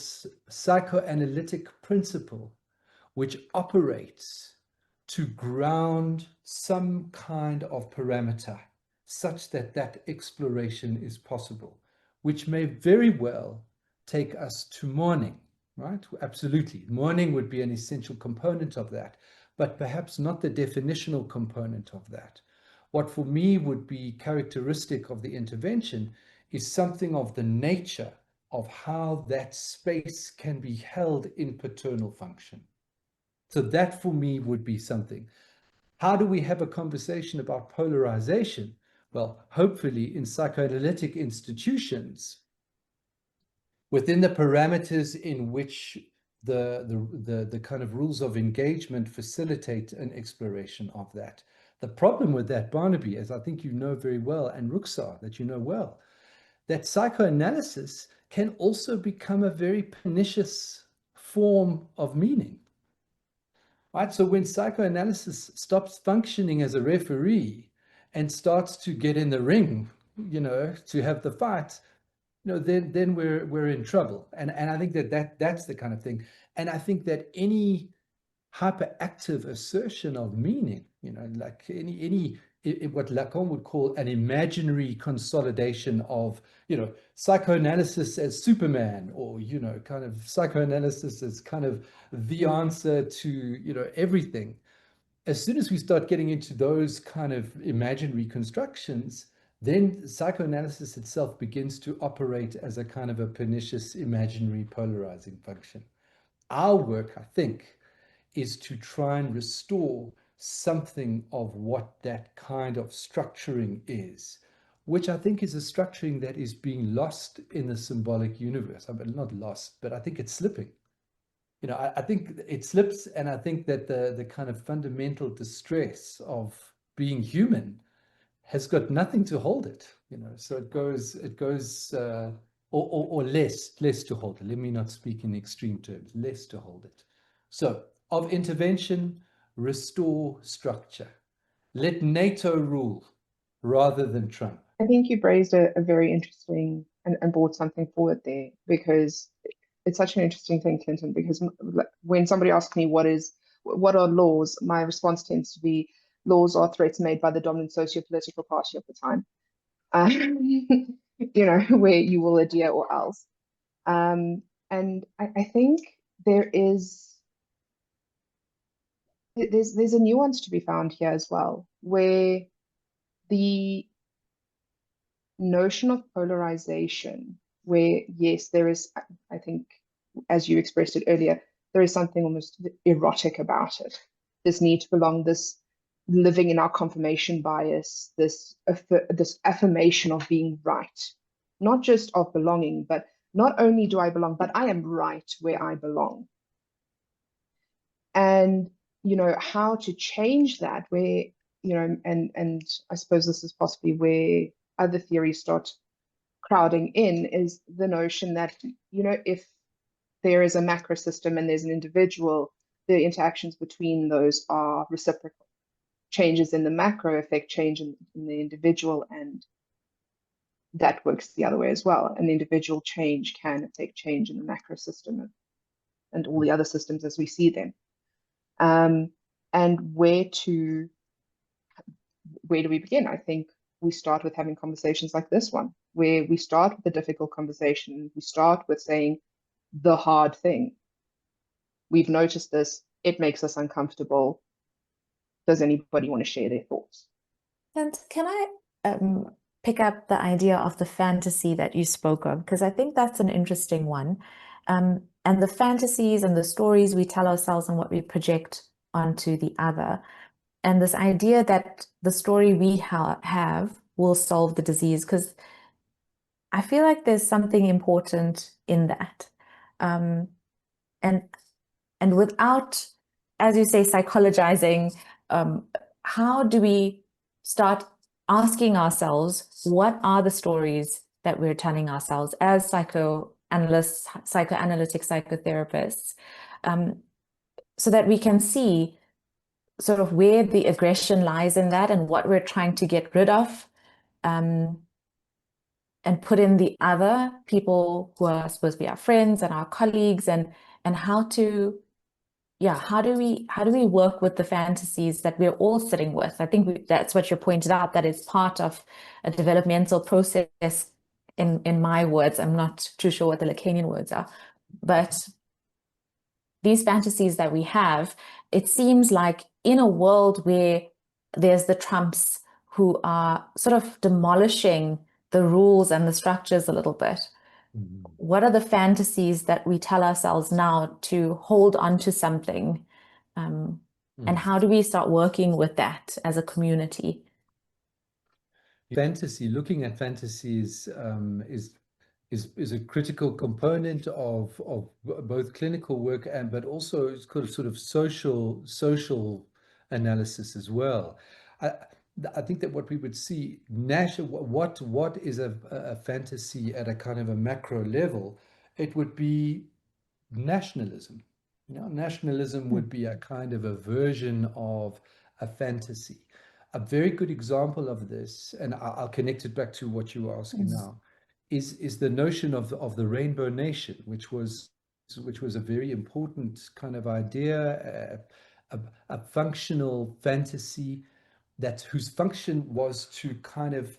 psychoanalytic principle which operates to ground some kind of parameter such that that exploration is possible, which may very well take us to mourning, right? Absolutely. Mourning would be an essential component of that, but perhaps not the definitional component of that. What for me would be characteristic of the intervention is something of the nature of how that space can be held in paternal function. So that for me would be something. How do we have a conversation about polarization? Well, hopefully in psychoanalytic institutions, within the parameters in which the kind of rules of engagement facilitate an exploration of that. The problem with that, Barnaby, as I think you know very well, and Ruxar, that you know well, that psychoanalysis can also become a very pernicious form of meaning. Right? So when psychoanalysis stops functioning as a referee and starts to get in the ring, you know, to have the fight, you know, then we're in trouble. And I think that's the kind of thing. And I think that any hyperactive assertion of meaning, you know, like any what Lacan would call an imaginary consolidation of, you know, psychoanalysis as Superman, or, you know, kind of psychoanalysis as kind of the answer to, you know, everything. As soon as we start getting into those kind of imaginary constructions, then psychoanalysis itself begins to operate as a kind of a pernicious, imaginary, polarizing function. Our work, I think, is to try and restore something of what that kind of structuring is, which I think is a structuring that is being lost in the symbolic universe. I mean, not lost, but I think it's slipping. You know, I think it slips, and I think that the kind of fundamental distress of being human has got nothing to hold it. You know, so it goes or less to hold it. Let me not speak in extreme terms. Less to hold it. So, of intervention, restore structure. Let NATO rule rather than Trump. I think you've raised a very interesting and brought something forward there, because it's such an interesting thing, Clinton, because when somebody asks me what are laws, my response tends to be laws are threats made by the dominant socio-political party of the time, you know, where you will adhere or else. And I think there is there's a nuance to be found here as well, where the notion of polarization, where yes, there is, I think, as you expressed it earlier, there is something almost erotic about it. This need to belong, this living in our confirmation bias, this affirmation of being right, not just of belonging, but not only do I belong, but I am right where I belong. And how to change that, where and I suppose this is possibly where other theories start crowding in, is the notion that if there is a macro system and there's an individual, the interactions between those are reciprocal. Changes in the macro affect change in the individual, and that works the other way as well. An individual change can affect change in the macro system and all the other systems as we see them. And where do we begin? I think we start with having conversations like this one, where we start with a difficult conversation. We start with saying the hard thing. We've noticed this. It makes us uncomfortable. Does anybody want to share their thoughts? And can I pick up the idea of the fantasy that you spoke of? Because I think that's an interesting one. And the fantasies and the stories we tell ourselves and what we project onto the other. And this idea that the story we have will solve the disease, because I feel like there's something important in that. And without, as you say, psychologizing, how do we start asking ourselves, what are the stories that we're telling ourselves as psychoanalysts, psychoanalytic psychotherapists, so that we can see sort of where the aggression lies in that and what we're trying to get rid of, and put in the other people who are supposed to be our friends and our colleagues, and how do we work with the fantasies that we're all sitting with? I think that's what you pointed out, that is part of a developmental process, in my words. I'm not too sure what the Lacanian words are, but these fantasies that we have, it seems like in a world where there's the Trumps who are sort of demolishing the rules and the structures a little bit. Mm-hmm. What are the fantasies that we tell ourselves now to hold on to something? And how do we start working with that as a community? Looking at fantasies is a critical component of both clinical work but also it's sort of social analysis as well. I think that what we would see, what is a fantasy at a kind of a macro level, it would be nationalism. Nationalism would be a kind of a version of a fantasy. A very good example of this, and I'll connect it back to what you were asking now, is the notion of the Rainbow Nation, which was a very important kind of idea, a functional fantasy whose function was to kind of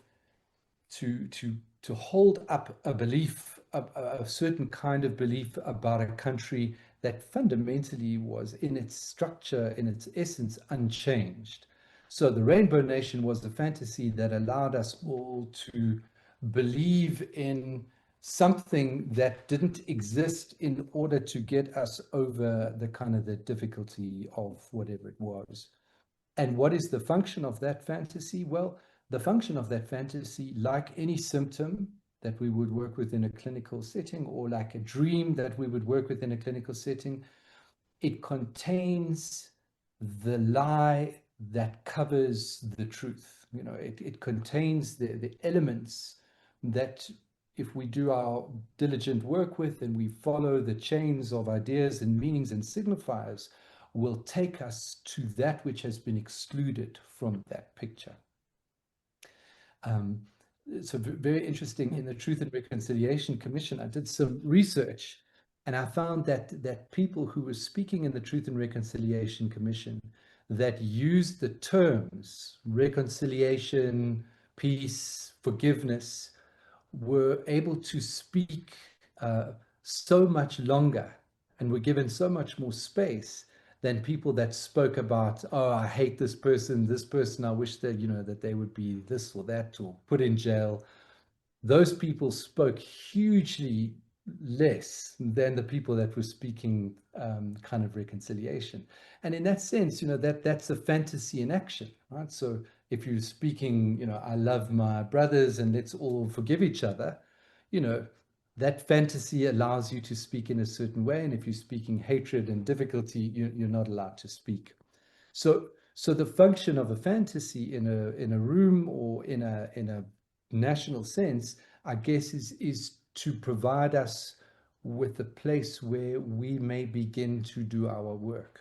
to hold up a belief, a certain kind of belief about a country that fundamentally was in its structure, in its essence, unchanged. So the Rainbow Nation was the fantasy that allowed us all to believe in something that didn't exist in order to get us over the kind of the difficulty of whatever it was. And what is the function of that fantasy? Well, the function of that fantasy, like any symptom that we would work with in a clinical setting, or like a dream that we would work with in a clinical setting, it contains the lie that covers the truth. It contains the elements that, if we do our diligent work with and we follow the chains of ideas and meanings and signifiers, will take us to that which has been excluded from that picture. So very interesting. In the Truth and Reconciliation Commission, I did some research, and I found that people who were speaking in the Truth and Reconciliation Commission that used the terms reconciliation, peace, forgiveness, were able to speak so much longer and were given so much more space than people that spoke about, oh, I hate this person, I wish that, that they would be this or that or put in jail. Those people spoke hugely less than the people that were speaking kind of reconciliation. And in that sense, that's a fantasy in action, right? So if you're speaking, I love my brothers and let's all forgive each other, that fantasy allows you to speak in a certain way. And if you're speaking hatred and difficulty, you're not allowed to speak. So the function of a fantasy in a room or in a national sense, I guess, is to provide us with a place where we may begin to do our work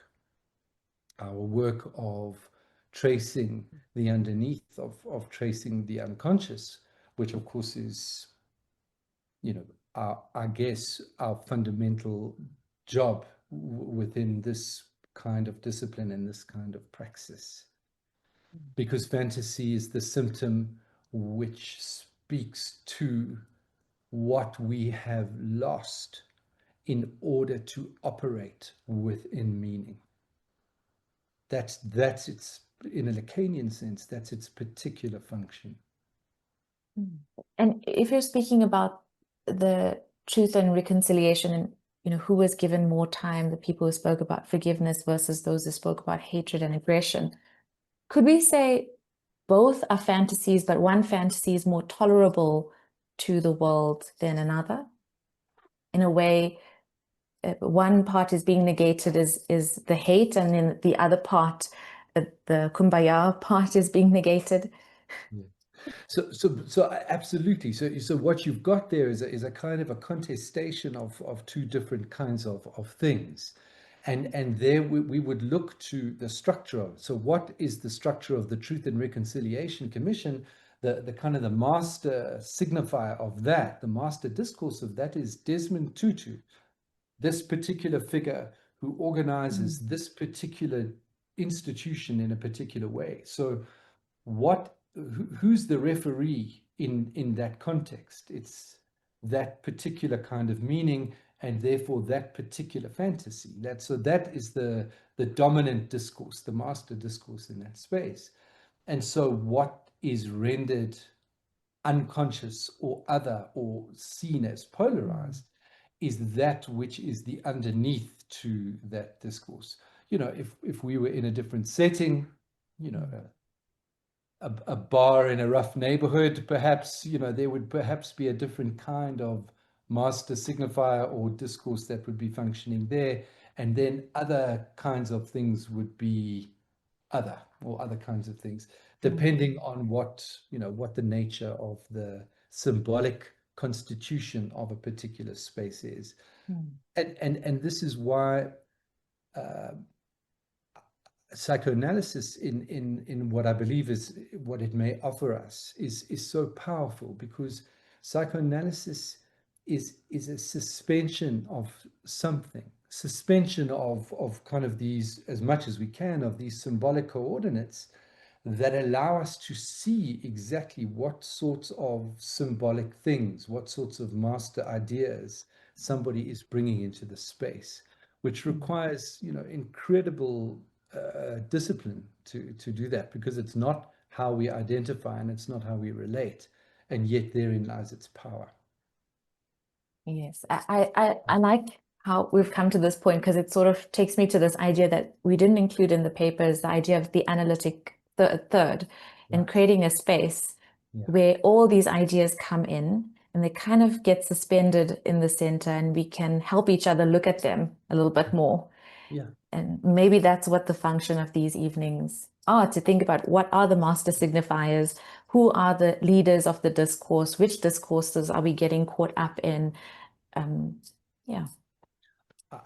of tracing the underneath, of tracing the unconscious, which of course is, I guess, our fundamental job within this kind of discipline and this kind of praxis. Because fantasy is the symptom which speaks to what we have lost in order to operate within meaning. That's its, in a Lacanian sense, that's its particular function. And if you're speaking about the truth and reconciliation, and who was given more time, the people who spoke about forgiveness versus those who spoke about hatred and aggression, could we say both are fantasies, but one fantasy is more tolerable to the world than another? In a way, one part is being negated is the hate, and then the other part, the kumbaya part, is being negated. Yeah. So absolutely. So what you've got there is a kind of a contestation of two different kinds of things. And there we would look to the structure of it. So what is the structure of the Truth and Reconciliation Commission? The kind of the master signifier of that, the master discourse of that, is Desmond Tutu, this particular figure who organizes this particular institution in a particular way. So who's the referee in that context? It's that particular kind of meaning, and therefore that particular fantasy. That is the dominant discourse, the master discourse in that space. And so what is rendered unconscious or other or seen as polarized is that which is the underneath to that discourse. If we were in a different setting, a bar in a rough neighborhood, perhaps, there would perhaps be a different kind of master signifier or discourse that would be functioning there. And then other kinds of things would be other kinds of things, depending on what the nature of the symbolic constitution of a particular space is. And this is why psychoanalysis in what I believe is what it may offer us is so powerful, because psychoanalysis is a suspension of something, suspension of kind of these, as much as we can, of these symbolic coordinates that allow us to see exactly what sorts of symbolic things, what sorts of master ideas somebody is bringing into the space, which requires, incredible discipline to do that, because it's not how we identify and it's not how we relate, and yet therein lies its power. Yes, I like how we've come to this point, because it sort of takes me to this idea that we didn't include in the papers, the idea of the analytic third, and creating a space where all these ideas come in and they kind of get suspended in the center, and we can help each other look at them a little bit more. And maybe that's what the function of these evenings are, to think about what are the master signifiers, who are the leaders of the discourse, which discourses are we getting caught up in.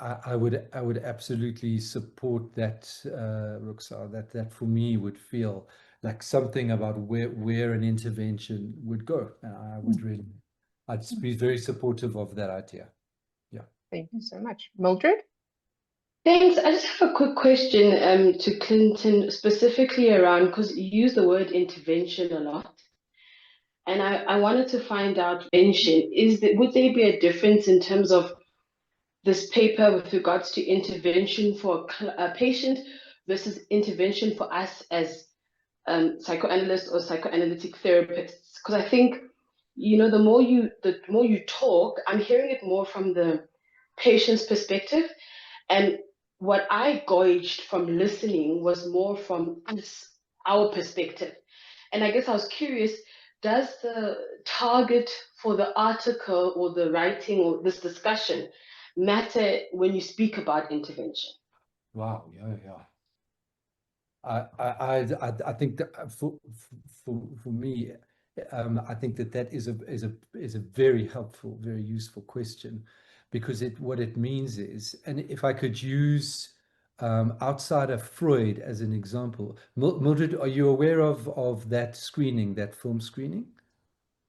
I would absolutely support that, Ruxar, that for me would feel like something about where an intervention would go. And I'd be very supportive of that idea. Yeah. Thank you so much. Mildred? Thanks. I just have a quick question to Clinton, specifically around, because you use the word intervention a lot. And I wanted to find out, would there be a difference in terms of this paper with regards to intervention for a patient versus intervention for us as psychoanalysts or psychoanalytic therapists. Because I think, the more you talk, I'm hearing it more from the patient's perspective. And what I gauged from listening was more from us, our perspective. And I guess I was curious, does the target for the article or the writing or this discussion matter when you speak about intervention? Wow, yeah. I think that for me, I think that is a very helpful, very useful question, because what it means is, and if I could use outside of Freud as an example, Mildred, are you aware of that screening, that film screening?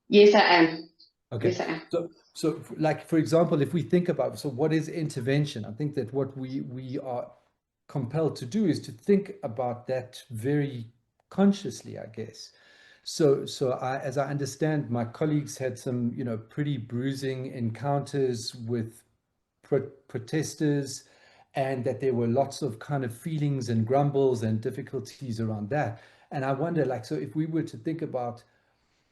Yes, I am. Okay. Yes, I am. So like, for example, if we think about, so what is intervention? I think that what we are compelled to do is to think about that very consciously, I guess. So as I understand, my colleagues had some, pretty bruising encounters with protesters, and that there were lots of kind of feelings and grumbles and difficulties around that. And I wonder, like, so if we were to think about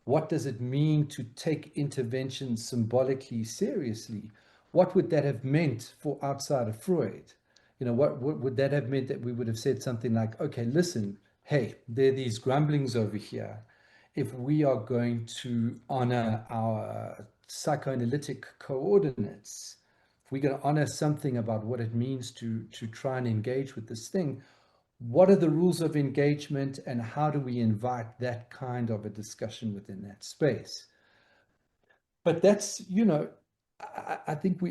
what does it mean to take intervention symbolically seriously, what would that have meant for outside of Freud? What would that have meant? That we would have said something like, okay, listen, hey, there are these grumblings over here. If we are going to honor our psychoanalytic coordinates, if we're going to honor something about what it means to try and engage with this thing, what are the rules of engagement, and how do we invite that kind of a discussion within that space? But that's, I think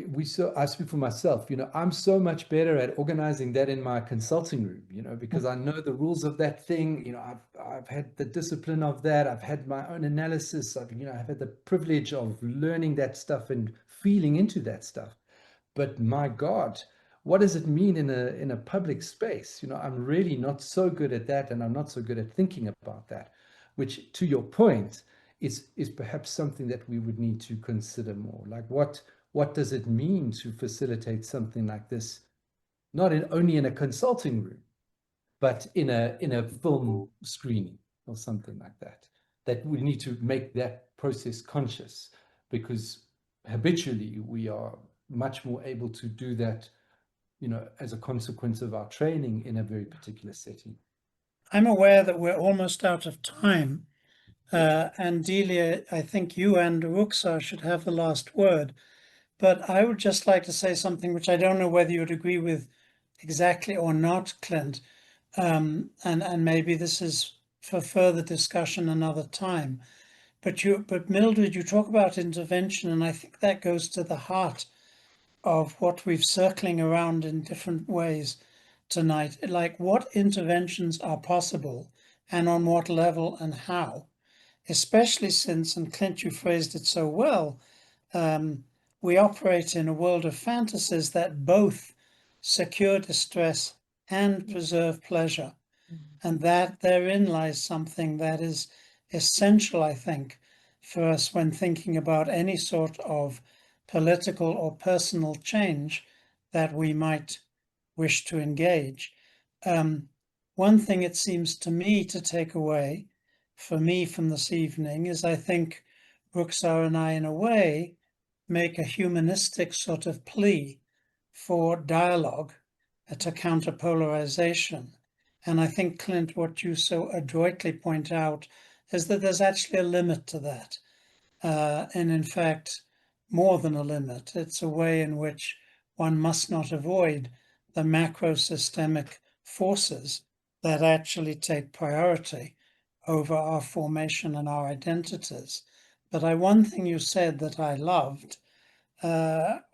I speak for myself, I'm so much better at organizing that in my consulting room, because I know the rules of that thing. I've had the discipline of that. I've had my own analysis. I've had the privilege of learning that stuff and feeling into that stuff. But my God, what does it mean in a public space? I'm really not so good at that, and I'm not so good at thinking about that, which, to your point, is perhaps something that we would need to consider more. Like, what does it mean to facilitate something like this, not only in a consulting room, but in a film screening or something like that? That we need to make that process conscious, because habitually we are much more able to do that, as a consequence of our training in a very particular setting. I'm aware that we're almost out of time. And Delia, I think you and Ruxar should have the last word. But I would just like to say something which I don't know whether you'd agree with exactly or not, Clint. And maybe this is for further discussion another time. But Mildred, you talk about intervention, and I think that goes to the heart of what we've circling around in different ways tonight. Like, what interventions are possible, and on what level and how? Especially since, and Clint, you phrased it so well, we operate in a world of fantasies that both secure distress and preserve pleasure. And that therein lies something that is essential, I think, for us when thinking about any sort of political or personal change that we might wish to engage. One thing it seems to me to take away for me from this evening is, I think Ruxar and I, in a way, make a humanistic sort of plea for dialogue to counter polarization. And I think, Clint, what you so adroitly point out is that there's actually a limit to that. And in fact, more than a limit. It's a way in which one must not avoid the macro-systemic forces that actually take priority over our formation and our identities. But one thing you said that I loved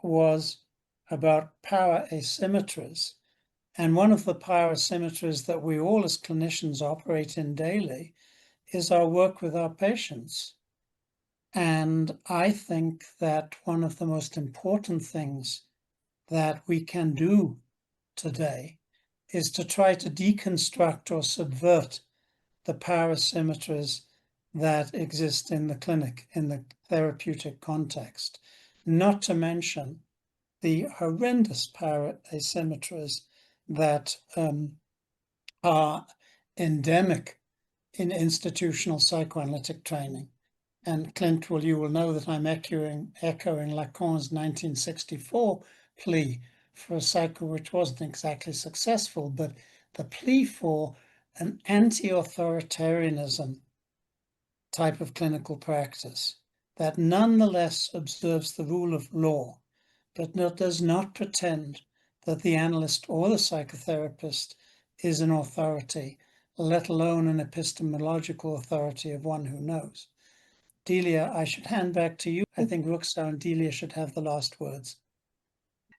was about power asymmetries. And one of the power asymmetries that we all as clinicians operate in daily is our work with our patients. And I think that one of the most important things that we can do today is to try to deconstruct or subvert the power asymmetries that exist in the clinic, in the therapeutic context, not to mention the horrendous power asymmetries that are endemic in institutional psychoanalytic training. And Clint, you will know that I'm echoing Lacan's 1964 plea for a psycho which wasn't exactly successful, but the plea for an anti-authoritarianism type of clinical practice that nonetheless observes the rule of law, but does not pretend that the analyst or the psychotherapist is an authority, let alone an epistemological authority of one who knows. Delia, I should hand back to you. I think Ruxa and Delia should have the last words.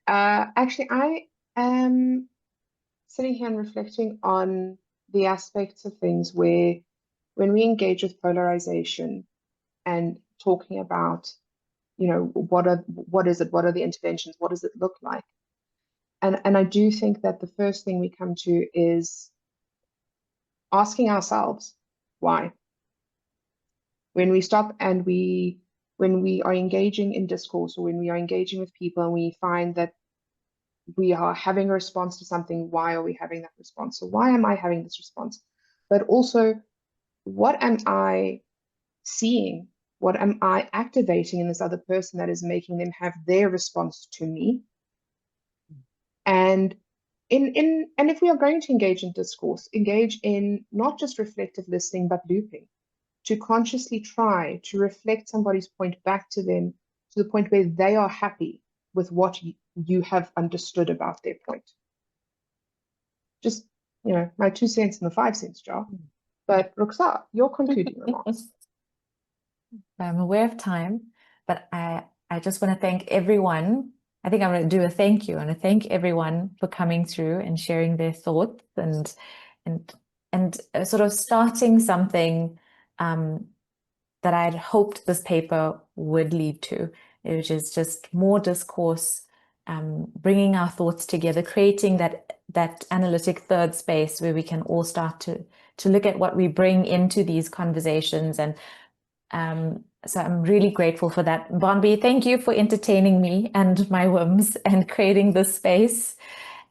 Actually, I am sitting here and reflecting on the aspects of things where when we engage with polarization and talking about, what is it? What are the interventions? What does it look like? And I do think that the first thing we come to is asking ourselves why. When we stop and when we are engaging in discourse, or when we are engaging with people and we find that we are having a response to something, why are we having that response? So why am I having this response? But also, what am I seeing? What am I activating in this other person that is making them have their response to me? And and if we are going to engage in discourse, engage in not just reflective listening, but looping, to consciously try to reflect somebody's point back to them to the point where they are happy with what you have understood about their point. Just, my 2 cents in the 5 cents jar. But Ruxa, your concluding remarks. I'm aware of time, but I just want to thank everyone. I think I'm going to do a thank you. I want to thank everyone for coming through and sharing their thoughts and sort of starting something that I'd hoped this paper would lead to, which is just more discourse, bringing our thoughts together, creating that analytic third space where we can all start to look at what we bring into these conversations. And so I'm really grateful for that. Barnaby, thank you for entertaining me and my whims and creating this space.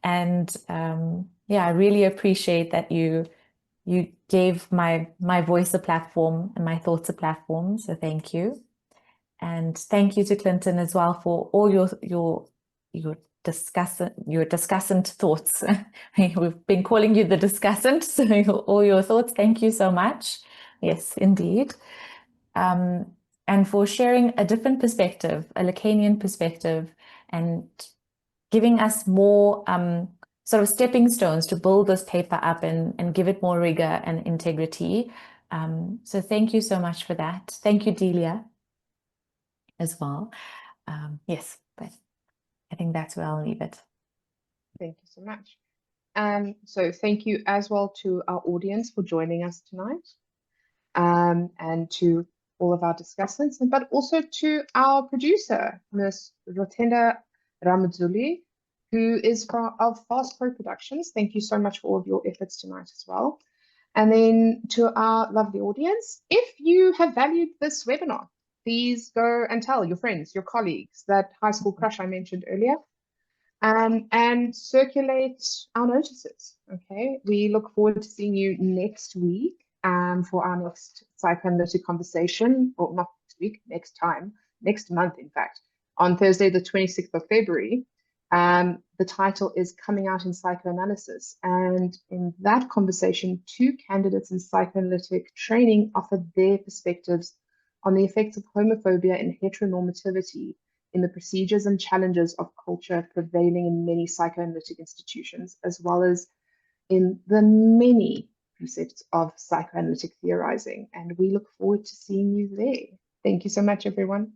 And I really appreciate that you gave my voice a platform and my thoughts a platform. So thank you. And thank you to Clinton as well for all your discussant thoughts. We've been calling you the discussant, so all your thoughts. Thank you so much. Yes, indeed. And for sharing a different perspective, a Lacanian perspective, and giving us more sort of stepping stones to build this paper up and give it more rigor and integrity. So thank you so much for that. Thank you, Delia, as well. Yes, but I think that's where I'll leave it. Thank you so much. So thank you as well to our audience for joining us tonight, and to all of our discussants, but also to our producer, Ms. Rotenda Ramadzuli, who is of Fast Pro Productions. Thank you so much for all of your efforts tonight as well. And then to our lovely audience, if you have valued this webinar, please go and tell your friends, your colleagues, that high school crush I mentioned earlier, and circulate our notices. Okay, we look forward to seeing you next week for our next psychoanalytic conversation, or not next week, next month, in fact, on Thursday, the 26th of February. The title is Coming Out in Psychoanalysis. And in that conversation, 2 candidates in psychoanalytic training offered their perspectives on the effects of homophobia and heteronormativity in the procedures and challenges of culture prevailing in many psychoanalytic institutions, as well as in the many precepts of psychoanalytic theorizing. And we look forward to seeing you there. Thank you so much, everyone.